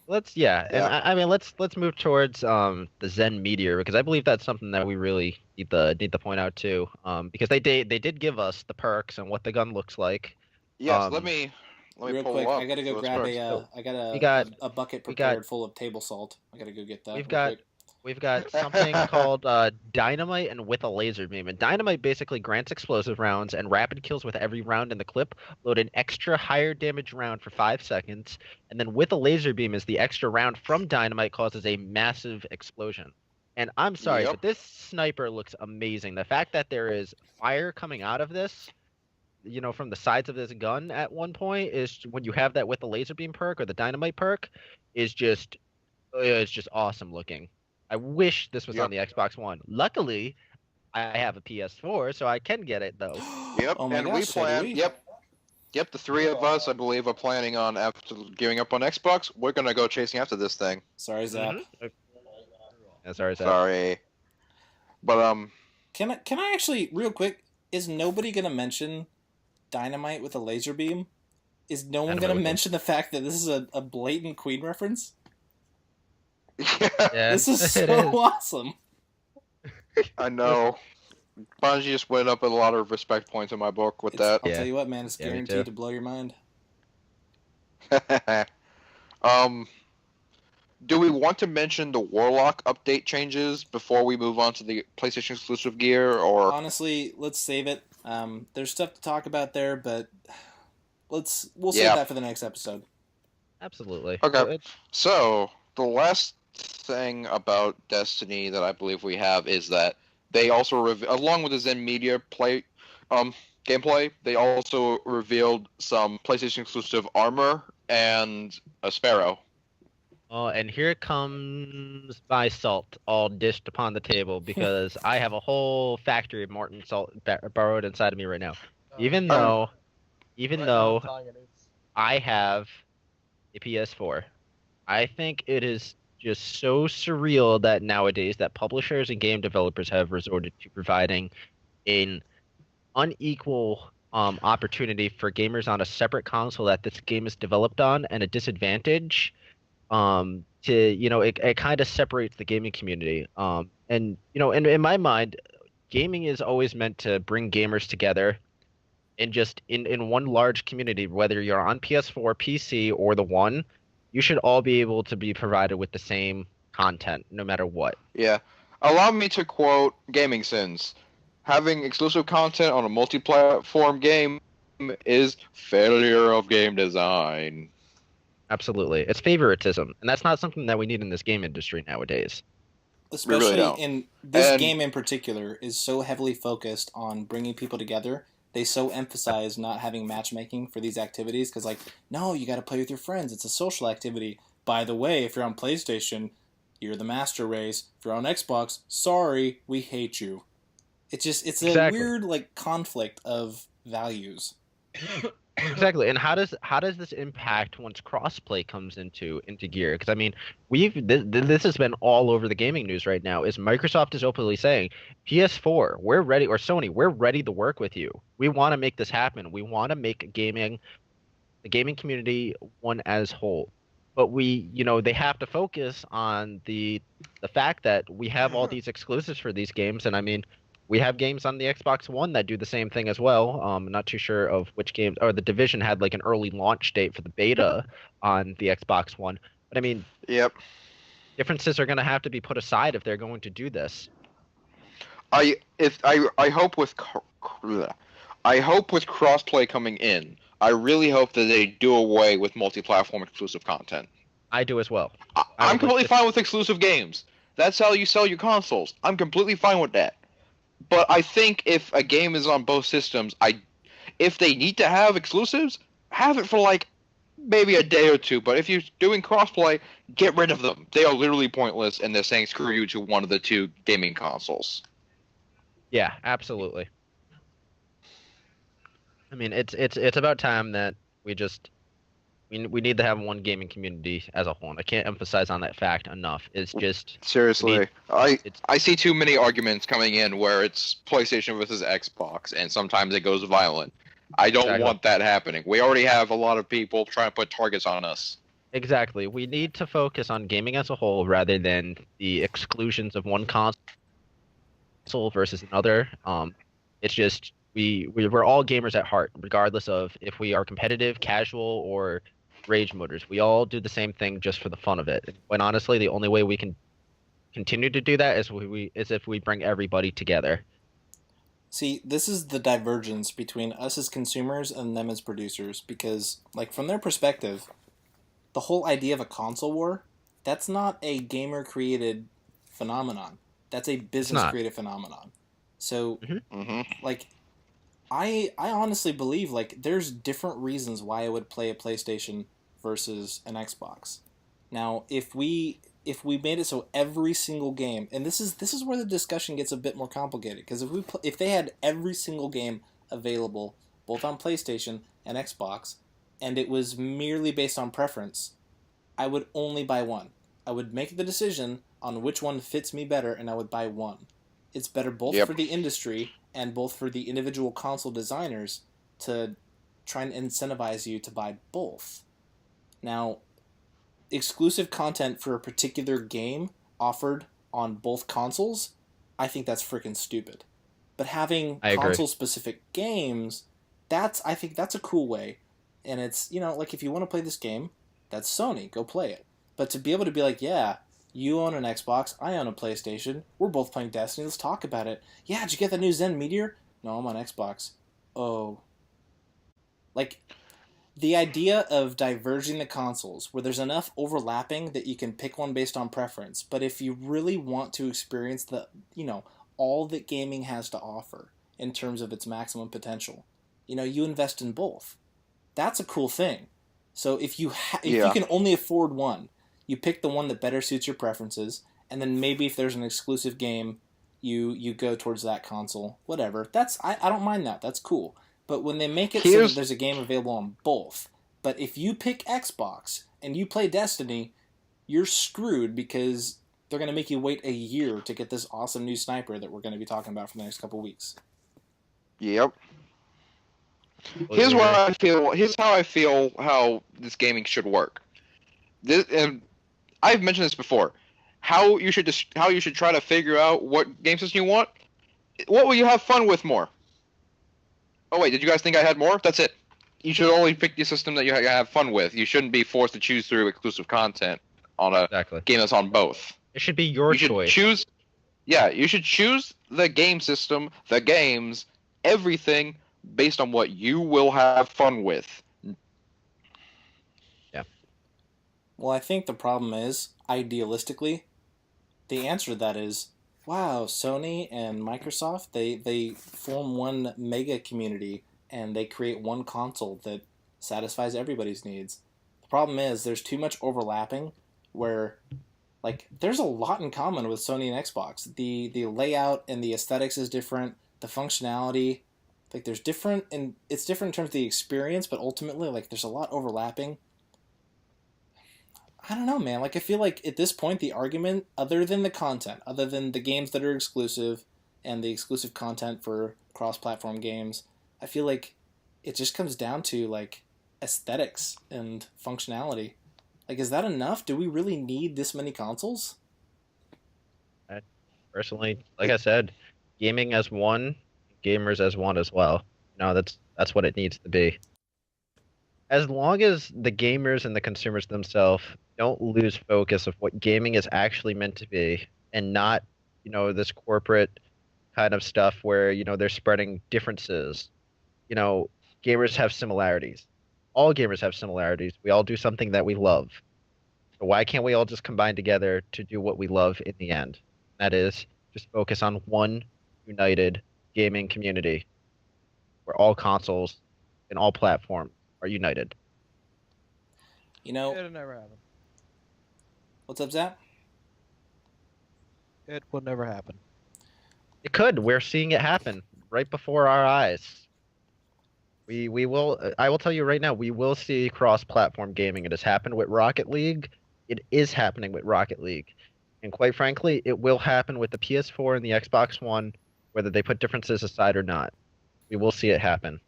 B: And I mean let's move towards the Zen Meteor, because I believe that's something that we really need to point out too. Because they did give us the perks and what the gun looks like.
C: Yes, let me
A: Real
C: pull
A: quick,
C: up
A: I gotta go
C: those
A: grab
C: perks.
A: I got
B: We got-
A: a bucket
B: we got-
A: prepared full of table salt. I gotta go get that.
B: We've
A: real
B: got-
A: quick.
B: We've got something called Dynamite and with a laser beam. And Dynamite basically grants explosive rounds and rapid kills with every round in the clip. Load an extra higher damage round for 5 seconds. And then with a laser beam is the extra round from Dynamite causes a massive explosion. And I'm sorry,
C: Yep.
B: but this sniper looks amazing. The fact that there is fire coming out of this, from the sides of this gun at one point, is when you have that with the laser beam perk or the Dynamite perk, is just it's just awesome looking. I wish this was on the Xbox One. Luckily, I have a PS4, so I can get it though.
C: Yep,
A: Oh my
C: and
A: gosh,
C: we
A: so do
C: plan.
A: we.
C: Yep. The three of us, I believe, are planning on, after giving up on Xbox, we're gonna go chasing after this thing.
A: Sorry, Zap.
B: Yeah, sorry, Zach.
C: Sorry, but
A: Can I actually, real quick, is nobody gonna mention Dynamite with a laser beam? Is no one
B: Dynamite
A: gonna
B: with a-
A: mention the fact that this is a blatant Queen reference?
B: Yeah,
A: This is
B: it
A: so awesome.
C: I know. Bungie just went up a lot of respect points in my book with
A: I'll
B: Yeah.
A: tell you what, man, it's
B: Yeah, me
A: guaranteed
B: too.
A: to blow your mind.
C: that. Do we want to mention the Warlock update changes before we move on to the PlayStation exclusive gear, or
A: Honestly, let's save it. There's stuff to talk about there, but we'll save
C: Yeah.
A: that for the next episode.
B: Absolutely.
C: Okay. So the last thing about Destiny that I believe we have is that they also along with the Zen Media gameplay, they also revealed some PlayStation exclusive armor and a Sparrow.
B: Oh, and here comes my salt, all dished upon the table, because I have a whole factory of Morton salt borrowed inside of me right now. Even though I have a PS4, I think it is just so surreal that nowadays that publishers and game developers have resorted to providing an unequal opportunity for gamers on a separate console that this game is developed on, and a disadvantage to it kind of separates the gaming community, and in my mind, gaming is always meant to bring gamers together in just in one large community. Whether you're on PS4, PC, or the One, you should all be able to be provided with the same content no matter what.
C: Yeah. Allow me to quote Gaming Sins. Having exclusive content on a multi-platform game is failure of game design.
B: Absolutely, it's favoritism, and that's not something that we need in this game industry nowadays.
A: Especially
C: don't.
A: in this
C: And-
A: game in particular is so heavily focused on bringing people together. They so emphasize not having matchmaking for these activities because, like, no, you got to play with your friends. It's a social activity. By the way, if you're on PlayStation, you're the master race. If you're on Xbox, sorry, we hate you. It's a
B: Exactly.
A: weird like conflict of values.
B: Exactly, and how does this impact once crossplay comes into gear? Because I mean, this has been all over the gaming news right now. Is Microsoft is openly saying, PS4, we're ready, or Sony, we're ready to work with you. We want to make this happen. We want to make the gaming community one as whole. But they have to focus on the fact that we have all these exclusives for these games, and I mean, we have games on the Xbox One that do the same thing as well. Not too sure of which games, or the Division had like an early launch date for the beta on the Xbox One. But I mean,
C: Yep.
B: differences are going to have to be put aside if they're going to do this.
C: I hope with crossplay coming in, I really hope that they do away with multi-platform exclusive content.
B: I do as well.
C: I'm completely fine with exclusive games. That's how you sell your consoles. I'm completely fine with that. But I think if a game is on both systems, if they need to have exclusives, have it for like maybe a day or two. But if you're doing crossplay, get rid of them. They are literally pointless, and they're saying screw you to one of the two gaming consoles.
B: Yeah, absolutely. I mean, it's about time that we need to have one gaming community as a whole. And I can't emphasize on that fact enough. It's just
C: Seriously,
B: it's
C: I see too many arguments coming in where it's PlayStation versus Xbox, and sometimes it goes violent. I don't
B: Exactly.
C: want that happening. We already have a lot of people trying to put targets on us.
B: exactly. We need to focus on gaming as a whole rather than the exclusions of one console versus another. It's just we're all gamers at heart, regardless of if we are competitive, casual, or rage motors. We all do the same thing just for the fun of it. When honestly, the only way we can continue to do that is if we bring everybody together.
A: See, this is the divergence between us as consumers and them as producers because, like, from their perspective, the whole idea of a console war, that's not a gamer-created phenomenon. That's a business-created phenomenon. So,
C: Mm-hmm.
A: like, I honestly believe, like, there's different reasons why I would play a PlayStation versus an Xbox. Now, if we made it so every single game, and this is where the discussion gets a bit more complicated, because if they had every single game available both on PlayStation and Xbox, and it was merely based on preference, I would only buy one. I would make the decision on which one fits me better, and I would buy one. It's better both
C: Yep.
A: for the industry and both for the individual console designers to try and incentivize you to buy both. Now, exclusive content for a particular game offered on both consoles, I think that's freaking stupid. But having
B: I agree.
A: console-specific games, I think that's a cool way. And it's, like, if you want to play this game, that's Sony, go play it. But to be able to be like, yeah, you own an Xbox, I own a PlayStation, we're both playing Destiny, let's talk about it. Yeah, did you get the new Zen Meteor? No, I'm on Xbox. Oh. Like, the idea of diverging the consoles, where there's enough overlapping that you can pick one based on preference, but if you really want to experience all that gaming has to offer in terms of its maximum potential, you invest in both. That's a cool thing. So if you can only afford one, you pick the one that better suits your preferences, and then maybe if there's an exclusive game, you go towards that console. Whatever. I don't mind that. That's cool. But when they make it so that there's a game available on both, but if you pick Xbox and you play Destiny, you're screwed because they're going to make you wait a year to get this awesome new sniper that we're going to be talking about for the next couple weeks.
C: Yep. Here's what I feel. Here's how I feel how this gaming should work. And I've mentioned this before. How you should try to figure out what game system you want. What will you have fun with more? Oh wait, did you guys think I had more? That's it. You should only pick the system that you have fun with. You shouldn't be forced to choose through exclusive content on a game that's on both.
B: It should be your choice.
C: You should choose the game system, the games, everything based on what you will have fun with.
B: Yeah.
A: Well, I think the problem is, idealistically, the answer to that is, wow, Sony and Microsoft, they form one mega community and they create one console that satisfies everybody's needs. The problem is there's too much overlapping where there's a lot in common with Sony and Xbox. The layout and the aesthetics is different, the functionality, there's different, and it's different in terms of the experience, but ultimately there's a lot overlapping. I don't know, man. I feel like at this point, the argument, other than the content, other than the games that are exclusive and the exclusive content for cross-platform games, I feel like it just comes down to, aesthetics and functionality. Is that enough? Do we really need this many consoles?
B: Personally, like I said, gaming as one, gamers as one as well. That's what it needs to be. As long as the gamers and the consumers themselves don't lose focus of what gaming is actually meant to be and not, this corporate kind of stuff where, they're spreading differences. Gamers have similarities. All gamers have similarities. We all do something that we love. So why can't we all just combine together to do what we love in the end? That is, just focus on one united gaming community where all consoles and all platforms are united.
E: It'll never happen.
A: What's up, Zach?
E: It will never happen.
B: It could. We're seeing it happen right before our eyes. We will. I will tell you right now. We will see cross-platform gaming. It has happened with Rocket League. It is happening with Rocket League, and quite frankly, it will happen with the PS4 and the Xbox One, whether they put differences aside or not. We will see it happen.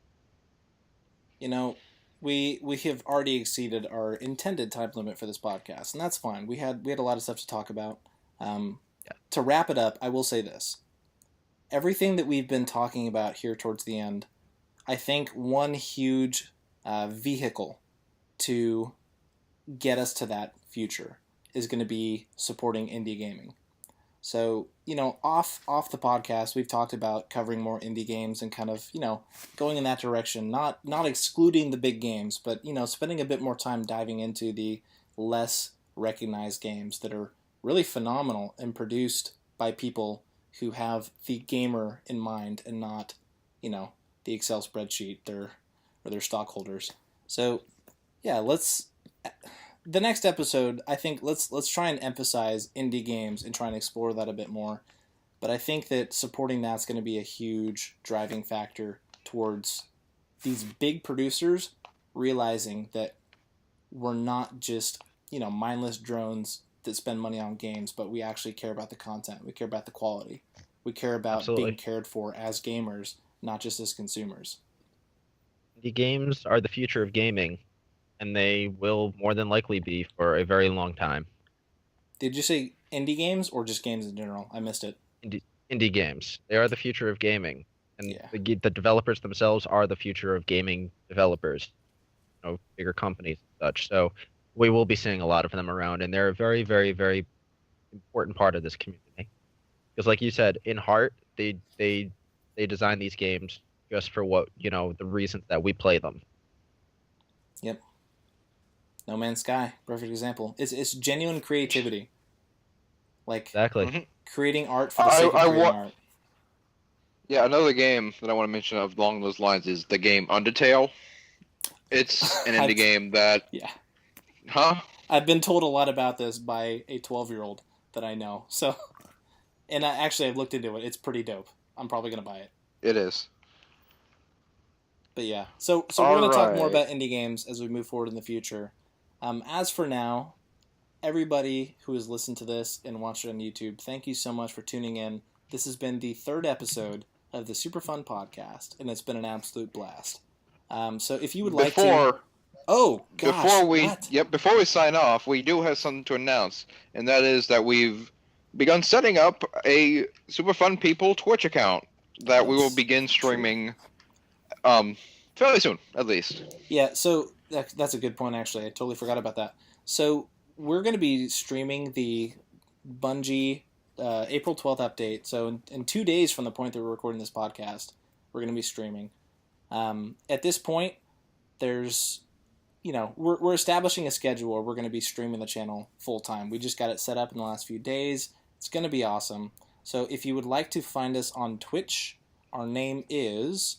A: We have already exceeded our intended time limit for this podcast, and that's fine. We had a lot of stuff to talk about. To wrap it up, I will say this. Everything that we've been talking about here towards the end, I think one huge vehicle to get us to that future is going to be supporting indie gaming. So, off the podcast, we've talked about covering more indie games and kind of, going in that direction, not excluding the big games, but, spending a bit more time diving into the less recognized games that are really phenomenal and produced by people who have the gamer in mind and not, the Excel spreadsheet or their stockholders. So, yeah, the next episode, I think let's try and emphasize indie games and try and explore that a bit more. But I think that supporting that's going to be a huge driving factor towards these big producers realizing that we're not just, mindless drones that spend money on games, but we actually care about the content. We care about the quality. We care about being cared for as gamers, not just as consumers.
B: Indie games are the future of gaming, and they will more than likely be for a very long time.
A: Did you say indie games or just games in general? I missed it.
B: Indie games. They are the future of gaming. And the developers themselves are the future of gaming developers. Bigger companies and such. So we will be seeing a lot of them around, and they're a very, very, very important part of this community. Because, like you said, in heart, they design these games just for what the reasons that we play them.
A: Yep. No Man's Sky, perfect example. It's genuine creativity, like
B: Exactly.
A: creating art for the sake of creating art.
C: Yeah, another game that I want to mention along those lines is the game Undertale. It's an indie game that...
A: Yeah.
C: Huh?
A: I've been told a lot about this by a 12-year-old that I know. So, and I've looked into it. It's pretty dope. I'm probably going to buy it.
C: It is.
A: But yeah. So we're going to talk more about indie games as we move forward in the future. As for now, everybody who has listened to this and watched it on YouTube, thank you so much for tuning in. This has been the 3rd episode of the Super Fun Podcast, and it's been an absolute blast. So if you would like to... Oh, gosh,
C: before we sign off, we do have something to announce, and that is that we've begun setting up a Super Fun People Twitch account that we will begin streaming fairly soon, at least.
A: Yeah, so that's a good point, actually. I totally forgot about that. So we're going to be streaming the Bungie April 12th update. So in 2 days from the point that we're recording this podcast, we're going to be streaming. At this point, there's... we're establishing a schedule where we're going to be streaming the channel full time. We just got it set up in the last few days. It's going to be awesome. So if you would like to find us on Twitch, our name is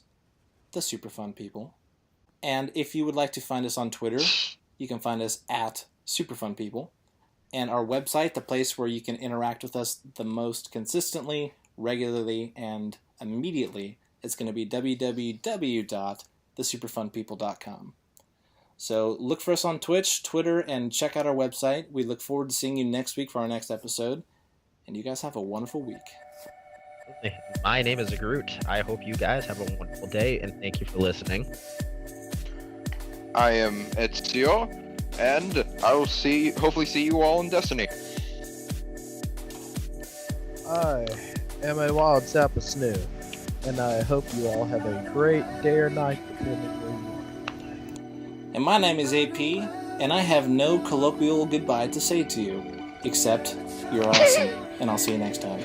A: The Super Fun People. And if you would like to find us on Twitter, you can find us at Super Fun People. And our website, the place where you can interact with us the most consistently, regularly, and immediately, is going to be www.thesuperfunpeople.com. So look for us on Twitch, Twitter, and check out our website. We look forward to seeing you next week for our next episode. And you guys have a wonderful week.
B: My name is Groot. I hope you guys have a wonderful day, and thank you for listening.
C: I am Ezio, and I will hopefully see you all in Destiny.
E: I am a wild sap of snow, and I hope you all have a great day or night depending where you are.
A: And my name is AP, and I have no colloquial goodbye to say to you, except you're awesome, and I'll see you next time.